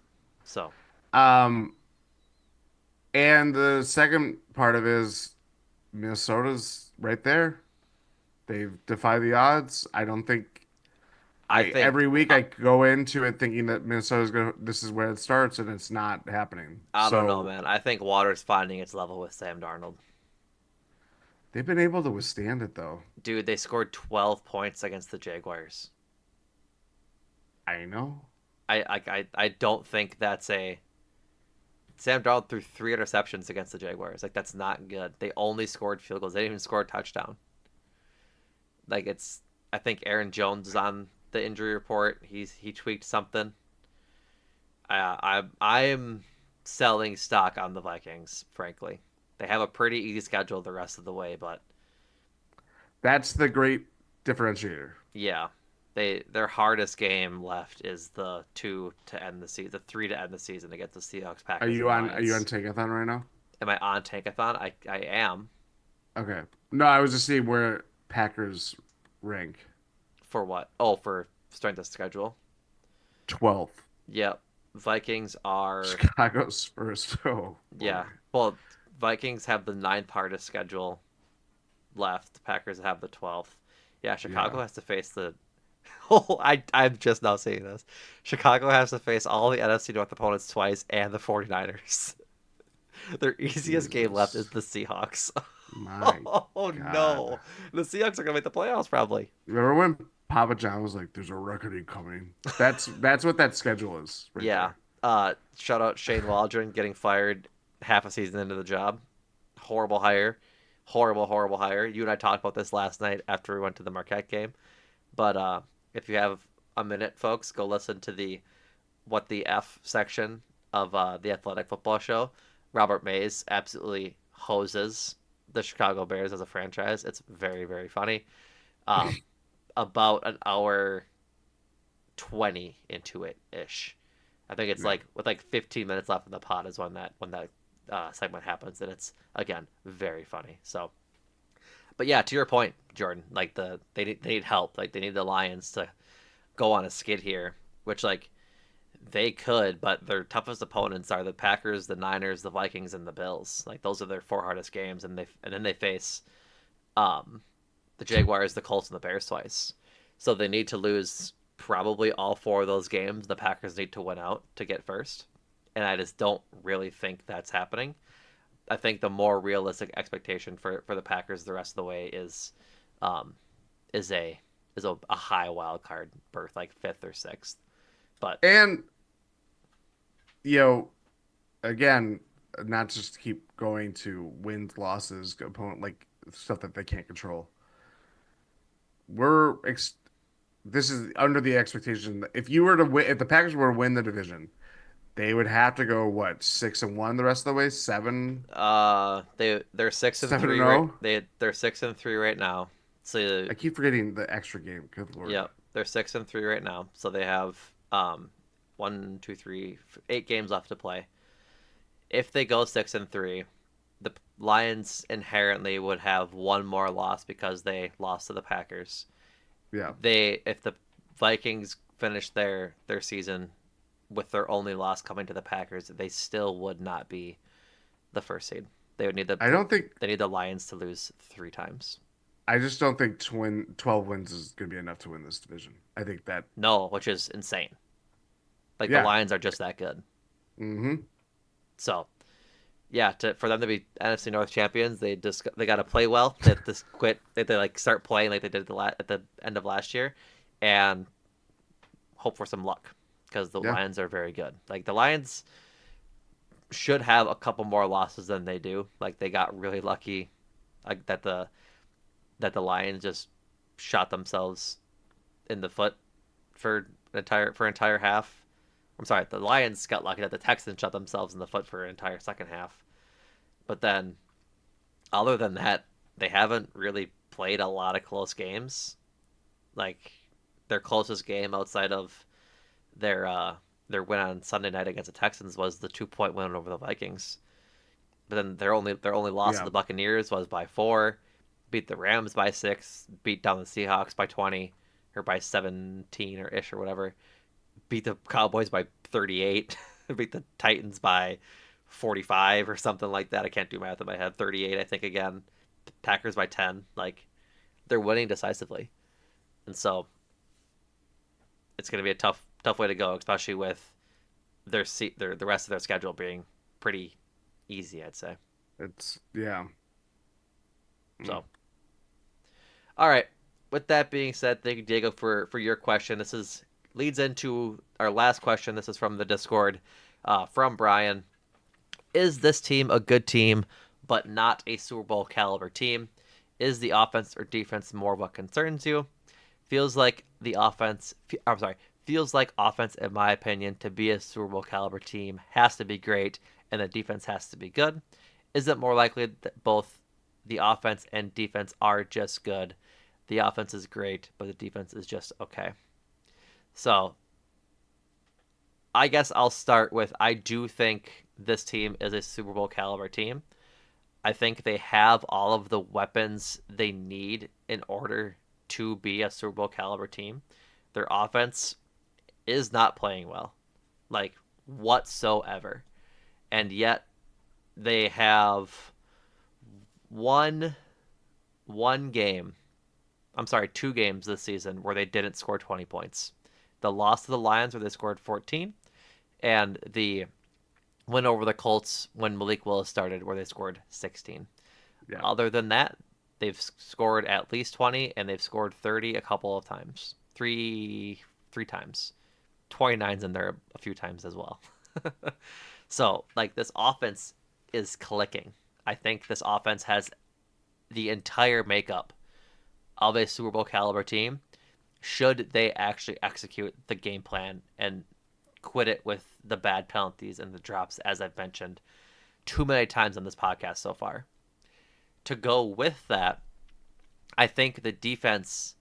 So Um, and the second part of it is Minnesota's right there. They defy the odds. I don't think I I think every week I go into it thinking that Minnesota's gonna this is where it starts and it's not happening. I don't know, So man. I think Water's finding its level with Sam Darnold. they've been able to withstand it though. Dude, they scored 12 points against the Jaguars. I know. I don't think that's a Sam Darnold threw 3 interceptions against the Jaguars. Like that's not good. They only scored field goals. They didn't even score a touchdown. Like it's I think Aaron Jones is on the injury report. He tweaked something. I'm selling stock on the Vikings. Frankly, they have a pretty easy schedule the rest of the way, but That's the great differentiator. yeah, their hardest game left is the 2 to end the season, the 3 to end the season against the Seahawks, Packers, and Are you on Lions. Tankathon right now? Am I on Tankathon? I am. Okay. No, I was just seeing where Packers rank. For what? Oh, for strength of schedule. 12th. Yep. Vikings are Chicago's first. Oh boy. yeah. Well, Vikings have the ninth hardest schedule left. Packers have the 12th. Yeah, Chicago Yeah. has to face the. Oh, I'm just now seeing this. Chicago has to face all the NFC North opponents twice and the 49ers. Their easiest game left is Jesus. the Seahawks. My Oh God. no, the Seahawks are gonna make the playoffs probably. Remember when Papa John was like, "There's a reckoning coming." That's what that schedule is right Yeah. there. Shout out Shane Waldron getting fired half a season into the job. Horrible hire. Horrible, horrible hire. You and I talked about this last night after we went to the Marquette game. But if you have a minute, folks, go listen to the What the F section of the Athletic Football Show. Robert Mays absolutely hoses the Chicago Bears as a franchise. It's very, very funny. Um, about an hour 20 into it ish. I think it's Yeah. like with like 15 minutes left in the pod is when that segment happens, and it's again very funny. So, but yeah, to your point, Jordan, like they need help. Like they need the Lions to go on a skid here, which like they could, but their toughest opponents are the Packers, the Niners, the Vikings, and the Bills. Like those are their 4 hardest games, and then they face um the Jaguars, the Colts, and the Bears twice. So they need to lose probably all 4 of those games. The Packers need to win out to get first. And I just don't really think that's happening. I think the more realistic expectation for the Packers the rest of the way um is a high wild card berth, like fifth or sixth. But And you know, again, not just keep going to wins, losses, opponent like stuff that they can't control. We're ex This is under the expectation that if you were to win, if the Packers were to win the division, they would have to go what 6-1 the rest of the way, they're six and 7 and three right 0. they're 6-3 right now. So I keep forgetting the extra game. Good Lord. yep, they're 6-3 right now. So they have one, two, three, 8 games left to play. If they go 6-3, the Lions inherently would have one more loss because they lost to the Packers. Yeah. If the Vikings finish their season with their only loss coming to the Packers, they still would not be the first seed. They would need I don't think they need the Lions to lose 3 times. I just don't think 12 wins is going to be enough to win this division. I think that No, which is insane. Like the yeah. Lions are just that good. Hmm. So yeah, for them to be NFC North champions, they got to play well. They have to quit. They have to like start playing like they did at the end of last year, and hope for some luck because the Yeah. Lions are very good. Like the Lions should have a couple more losses than they do. Like they got really lucky, like that the Lions just shot themselves in the foot for entire half. I'm sorry, the Lions got lucky that the Texans shot themselves in the foot for an entire second half. But then, other than that, they haven't really played a lot of close games. Like their closest game outside of their uh their win on Sunday night against the Texans was the 2 point win over the Vikings. But then their only loss to Yeah, the Buccaneers was by 4, beat the Rams by 6, beat down the Seahawks by 20 or by 17 or ish or whatever, beat the Cowboys by 38, beat the Titans by 45 or something like that. I can't do math in my head. 38, I think again. Packers by 10. Like they're winning decisively, and so it's going to be a tough way to go, especially with their the rest of their schedule being pretty easy, I'd say. it's yeah. Mm. So, all right. With that being said, thank you, Diego, for your question. This is leads into our last question. This is from the Discord, from Brian. Is this team a good team, but not a Super Bowl caliber team? Is the offense or defense more what concerns you? Feels like the offense. I'm sorry. Feels like offense, in my opinion, to be a Super Bowl caliber team has to be great, and the defense has to be good. Is it more likely that both the offense and defense are just good? The offense is great, but the defense is just okay. So I guess I'll start with I do think this team is a Super Bowl caliber team. I think they have all of the weapons they need in order to be a Super Bowl caliber team. Their offense is not playing well, like whatsoever. And yet they have one one game. I'm sorry, 2 games this season where they didn't score 20 points. The loss to the Lions where they scored 14, and the win over the Colts when Malik Willis started where they scored 16. Yeah. Other than that, they've scored at least 20 and they've scored 30 a couple of times. Three times. 29's in there a few times as well. So, like this offense is clicking. I think this offense has the entire makeup of a Super Bowl caliber team should they actually execute the game plan and quit it with the bad penalties and the drops, as I've mentioned too many times on this podcast so far. To go with that, I think the defense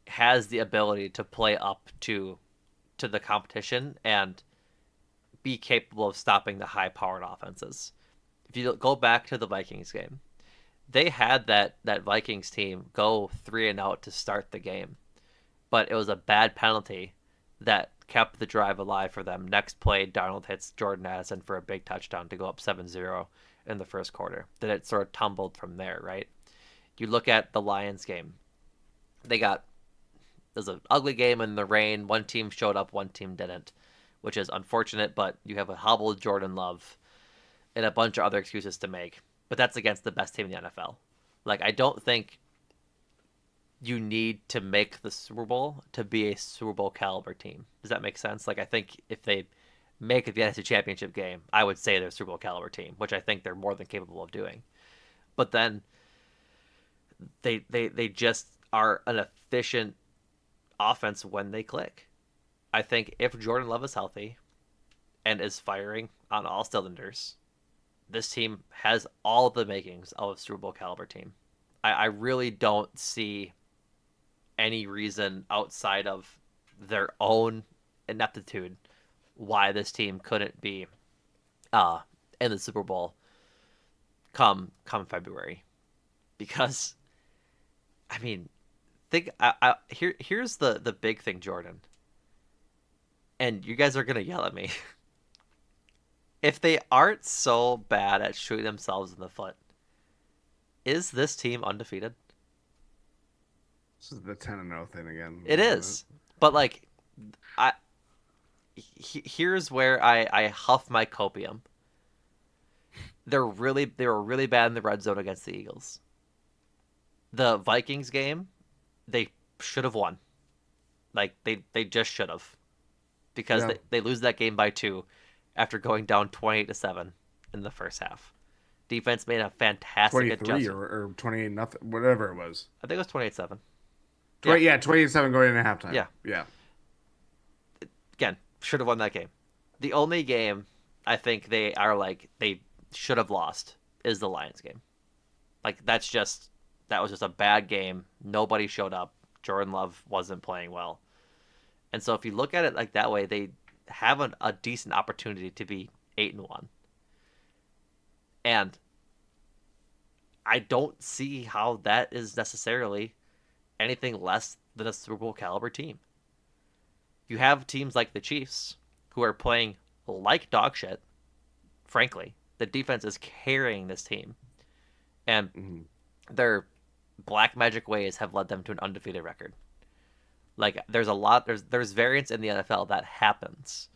has the ability to play up to the competition and be capable of stopping the high-powered offenses. If you go back to the Vikings game, they had that Vikings team go 3-and-out to start the game, but it was a bad penalty that kept the drive alive for them. Next play, Darnold hits Jordan Addison for a big touchdown to go up 7-0 in the first quarter. Then it sort of tumbled from there, right? You look at the Lions game. They got it was an ugly game in the rain. One team showed up, one team didn't, which is unfortunate, but you have a hobbled Jordan Love and a bunch of other excuses to make. But that's against the best team in the NFL. Like I don't think you need to make the Super Bowl to be a Super Bowl caliber team. Does that make sense? Like I think if they make it the NFC Championship game, I would say they're a Super Bowl caliber team, which I think they're more than capable of doing. But then they just are an efficient offense when they click. I think if Jordan Love is healthy and is firing on all cylinders, this team has all the makings of a Super Bowl caliber team. I really don't see any reason outside of their own ineptitude why this team couldn't be uh, in the Super Bowl come February. Because I mean, here's the big thing, Jordan, and you guys are gonna yell at me. If they aren't so bad at shooting themselves in the foot, is this team undefeated? This is the 10-0 thing again, It isn't it? is, but like, I here's where I huff my copium. They were really bad in the red zone against the Eagles. The Vikings game, they should have won. Like they just should have because Yeah. they lose that game by 2 after going down 28-7 in the first half. Defense made a fantastic 23 adjustment. or 28 nothing, whatever it was. I think it was 28-7. Yeah. 20, yeah, 27 going into halftime. Yeah. Yeah. Again, should have won that game. The only game I think they are like they should have lost is the Lions game. Like that was just a bad game. Nobody showed up. Jordan Love wasn't playing well. And so if you look at it like that way, they have a decent opportunity to be 8-1. And I don't see how that is necessarily anything less than a Super Bowl caliber team. You have teams like the Chiefs who are playing like dog shit, frankly. The defense is carrying this team, and Mhm. their black magic ways have led them to an undefeated record. Like there's variance in the NFL that happens,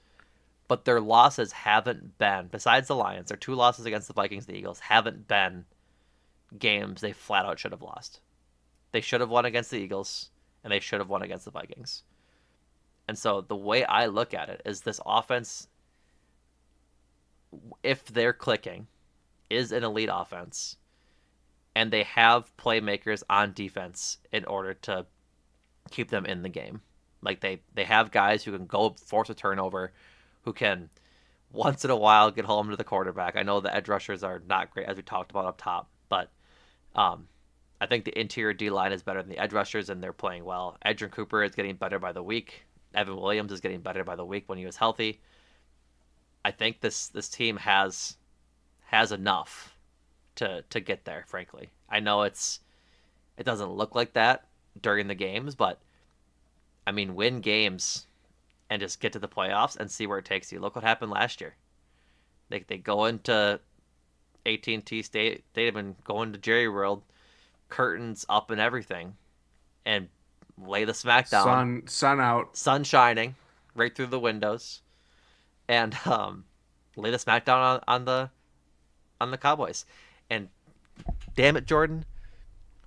but their losses haven't been, besides the Lions, their two losses against the Vikings, the Eagles, haven't been games they flat out should have lost. They should have won against the Eagles, and they should have won against the Vikings. And so the way I look at it is this offense, if they're clicking, is an elite offense, and they have playmakers on defense in order to keep them in the game. Like they have guys who can go force a turnover, who can once in a while get home to the quarterback. I know the edge rushers are not great as we talked about up top, but um, I think the interior D line is better than the edge rushers, and they're playing well. Edgerrin Cooper is getting better by the week. Evan Williams is getting better by the week when he was healthy. I think this team has enough to get there. Frankly, I know it doesn't look like that during the games, but I mean, win games and just get to the playoffs and see where it takes you. Look what happened last year. They go into AT&T Stadium and go into Jerry World, curtains up and everything, and lay the smack down, Sun out. sun shining right through the windows, and lay the smack down on the Cowboys. And damn it, Jordan,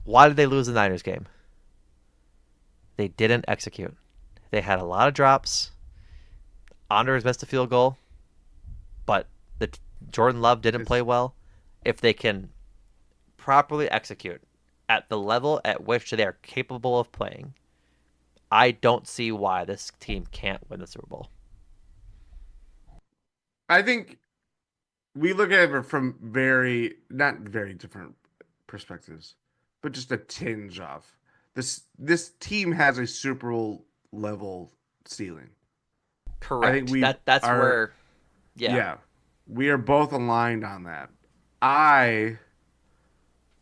why did they lose the Niners game? They didn't execute. They had a lot of drops. Anders missed a field goal, but the Jordan Love didn't play It's well. If they can properly execute at the level at which they are capable of playing, I don't see why this team can't win the Super Bowl. I think we look at it from very not very different perspectives, but just a tinge off. This team has a Super Bowl level ceiling. I think Correct. we That's are where, yeah, yeah, we are both aligned on that. I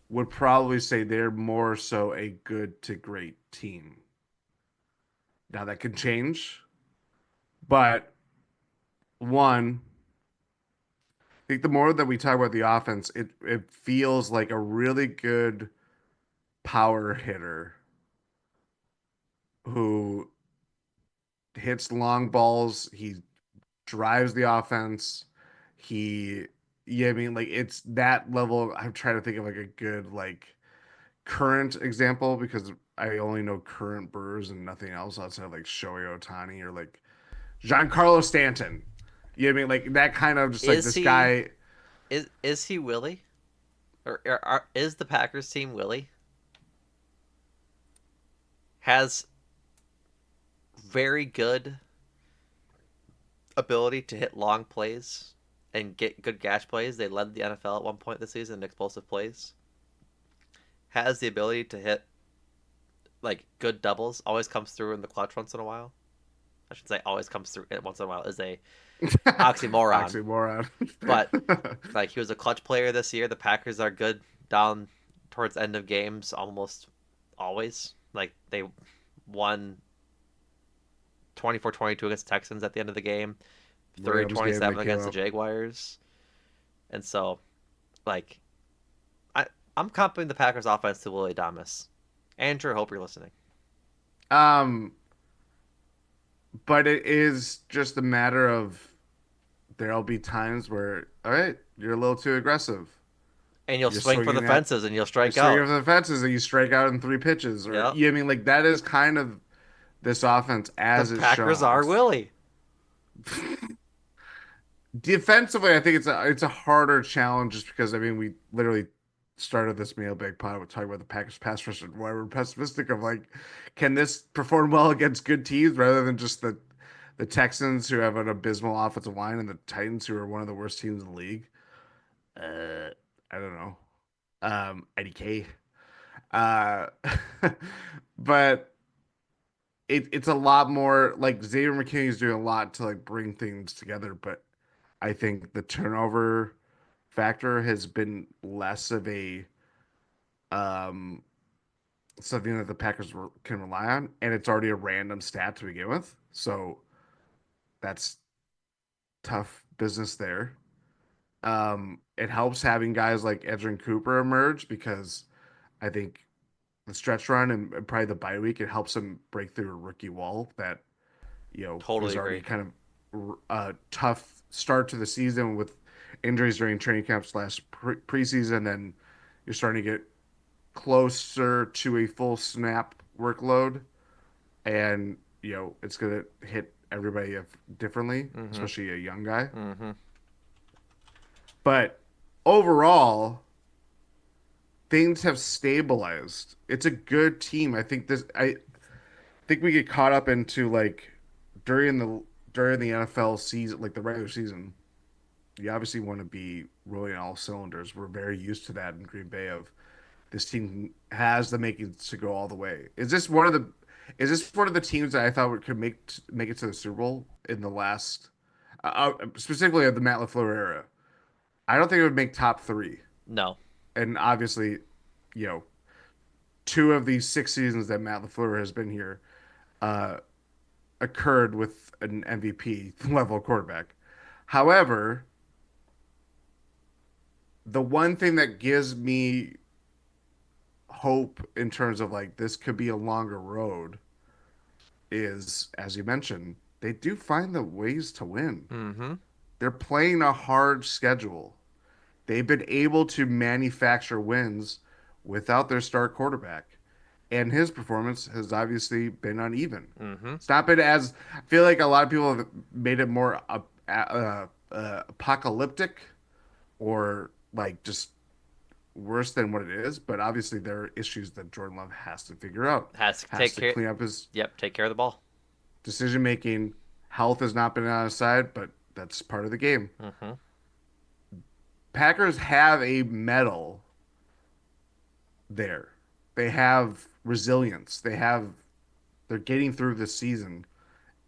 would probably say they're more so a good to great team. Now that could change, but one, I think the more that we talk about the offense, it feels like a really good power hitter who hits long balls. He drives the offense. He, yeah, I mean, like it's that level. I'm trying to think of like a good like current example because I only know current Brewers and nothing else outside of like Shohei Ohtani or like Giancarlo Stanton. You know what I mean? Like that kind of just like is this he guy. is he Willie, or is the Packers team Willie? Has very good ability to hit long plays and get good gash plays. They led the NFL at one point this season in explosive plays. Has the ability to hit like good doubles. Always comes through in the clutch once in a while. I should say always comes through once in a while is a oxymoron. Oxymoron. But like he was a clutch player this year. The Packers are good down towards end of games almost always. Like they won 24-22 against the Texans at the end of the game, Rams game that 30-27 came against the up. Jaguars. And so like I I'm comparing the Packers offense to Willie Adamas. Andrew, I hope you're listening. Um, but it is just a matter of there'll be times where, all right, you're a little too aggressive. And you'll You're swing for the swinging at, fences and you'll you're strike swinging out. for the fences and you strike out in three pitches, or Yep. you know what I mean, like that is kind of this offense The as it's Packers shown. are It's Willie. defensively, I think it's a harder challenge just because I mean we literally started this mailbag pod with talking about the Packers pass rush and why we're pessimistic of like, can this perform well against good teams rather than just the Texans who have an abysmal offensive line and the Titans who are one of the worst teams in the league. I don't know. IDK. Uh, but it's a lot more like Xavier McKinney is doing a lot to like bring things together, but I think the turnover factor has been less of a um something that the can rely on, and it's already a random stat to begin with. So that's tough business there. It helps having guys like Edgerrin Cooper emerge because I think the stretch run and probably the bye week it helps him break through a rookie wall that Totally is already agree. kind of a tough start to the season with injuries during training camp slash preseason. Then you're starting to get closer to a full snap workload, and it's gonna hit everybody differently, Mm-hmm. especially a young guy. Mm-hmm. But overall, things have stabilized. It's a good team. I think we get caught up into like during the during the NFL season, like the regular season. You obviously want to be rolling all cylinders. We're very used to that in Green Bay of this team has the makings to go all the way. Is this one of the teams that I thought could make it to the Super Bowl in the last specifically of the Matt LaFleur era? I don't think it would make top three. No. And obviously, you know, two of these 6 seasons that Matt LaFleur has been here uh, occurred with an MVP level quarterback. However, the one thing that gives me hope in terms of like this could be a longer road is, as you mentioned, they do find the ways to win. Mm-hmm. They're playing a hard schedule. They've been able to manufacture wins without their star quarterback. And his performance has obviously been uneven. Mm-hmm. It's not been as, I feel like a lot of people have made it more apocalyptic or like just worse than what it is. But obviously, there are issues that Jordan Love has to figure out, Has to has take to care. clean up his Yep. Take care of the ball. decision making. Health has not been on his side, but that's part of the game. Mm-hmm. Packers have a medal there. They have resilience. They're getting through this season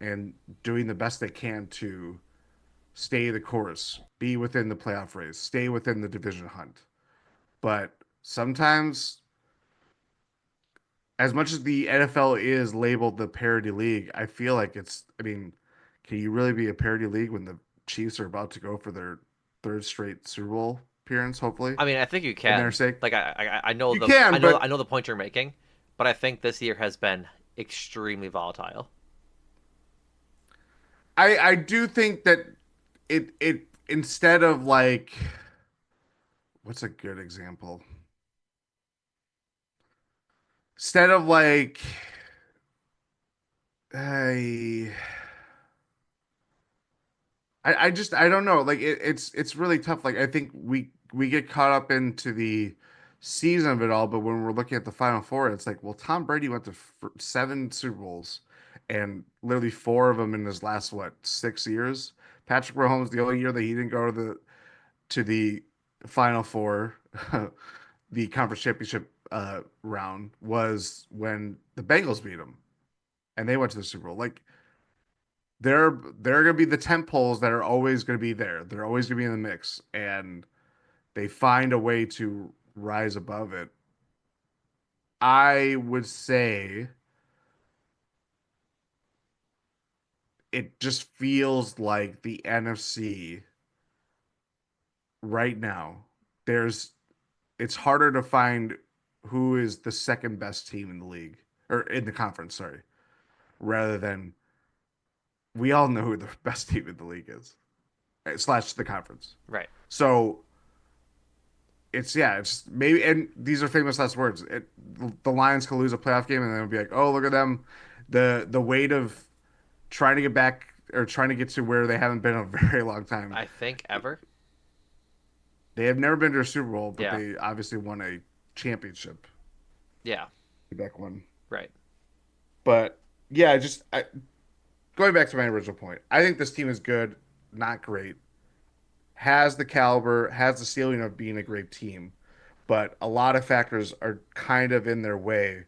and doing the best they can to stay the course, be within the playoff race, stay within the division hunt. But sometimes, as much as the NFL is labeled the parity league, I feel like I mean, can you really be a parity league when the Chiefs are about to go for their third straight Super Bowl appearance, hopefully, I mean, I think you in their can. sake? Like, I know You can, I but know the point you're making, but I think this year has been extremely volatile. I do think that it instead of like what's a good example? Instead of like I I don't know. Like it's really tough. Like I think we get caught up into the season of it all, but when we're looking at the Final Four, it's like, well, Tom Brady went to 7 Super Bowls, and literally four of them in his last what 6 years. Patrick Mahomes, the only year that he didn't go to the Final Four, the conference championship round was when the Bengals beat him, and they went to the Super Bowl. Like they're gonna be the tent poles that are always gonna be there. They're always gonna be in the mix, and they find a way to rise above it. I would say it just feels like the NFC right now. There's it's harder to find who is the second best team in the league or in the conference, sorry, rather than we all know who the best team in the league is, slash the conference. Right. So it's maybe, and these are famous last words. The Lions could lose a playoff game, and then it'll be like, oh, look at them, the weight of trying to get back or trying to get to where they haven't been in a very long time. I think ever. They have never been to a Super Bowl, but Yeah. they obviously won a championship Yeah. back one. Right. But yeah, going back to my original point, I think this team is good, not great. Has the caliber, has the ceiling of being a great team, but a lot of factors are kind of in their way.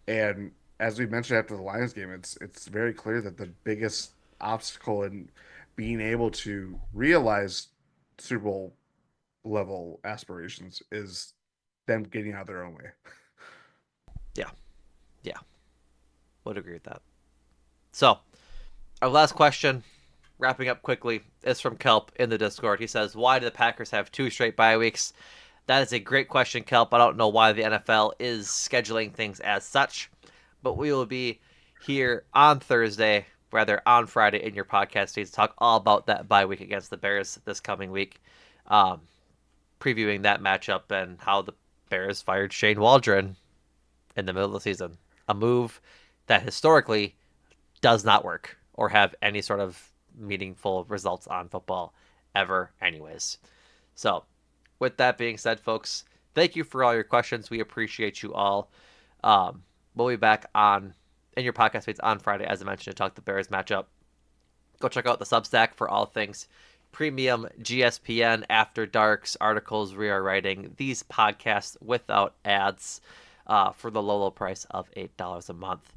And as we mentioned after the Lions game, it's very clear that the biggest obstacle in being able to realize Super Bowl level aspirations is them getting out of their own way. Yeah, yeah, would agree with that. So our last question, wrapping up quickly, is from Kelp in the Discord. He says, "Why do the Packers have 2 straight bye weeks?" That is a great question, Kelp. I don't know why the NFL is scheduling things as such, but we will be here on Thursday, rather on Friday, in your podcast feeds to talk all about that bye week against the Bears this coming week, um, previewing that matchup and how the Bears fired Shane Waldron in the middle of the season. A move that historically does not work or have any sort of meaningful results on football ever, anyways. So, with that being said, folks, thank you for all your questions. We appreciate you all. We'll be back on in your podcast feeds on Friday, as I mentioned, to talk the Bears matchup. Go check out the Substack for all things premium GSPN after darks articles we are writing these podcasts without ads for the low price of $8 a month.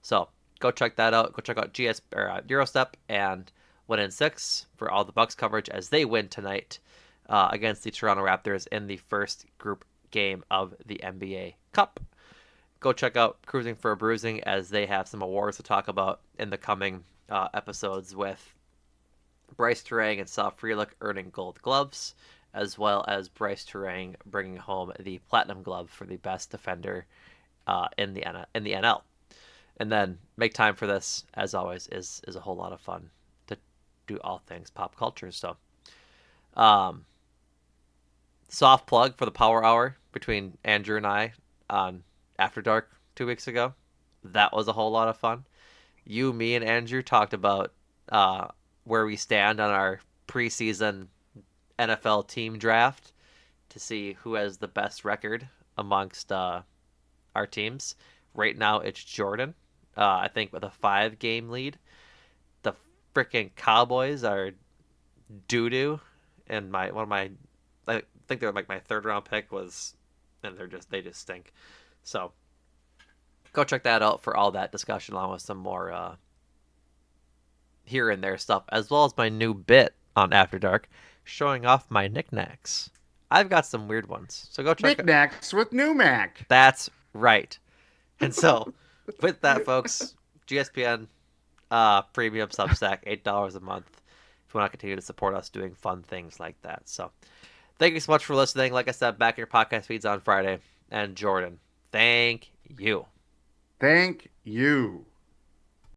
So go check that out. Go check out GS or Eurostep and 1 in 6 for all the Bucks coverage as they win tonight against the Toronto Raptors in the first group game of the NBA Cup. Go check out Cruising for a Bruising as they have some awards to talk about in the coming episodes with Bryce Turang and Sal Frelick earning gold gloves, as well as Bryce Turang bringing home the platinum glove for the best defender in the NL. And then make time for this, as always, is a whole lot of fun to do all things pop culture. So, um, soft plug for the Power Hour between Andrew and I on After Dark 2 weeks ago. That was a whole lot of fun. You, me, and Andrew talked about uh, where we stand on our preseason NFL team draft to see who has the best record amongst our teams. Right now, it's Jordan. I think with a 5 game lead. The freaking Cowboys are doo doo, and my one of my I think they're like my third round pick was, and they just stink. So go check that out for all that discussion, along with some more here and there stuff, as well as my new bit on After Dark, showing off my knickknacks. I've got some weird ones, so go check it. Knickknacks with Numac. That's right. And so, with that, folks, GSPN premium Substack, $8 a month. If you want to continue to support us doing fun things like that. So, thank you so much for listening. Like I said, back in your podcast feeds on Friday. And Jordan, thank you. Thank you.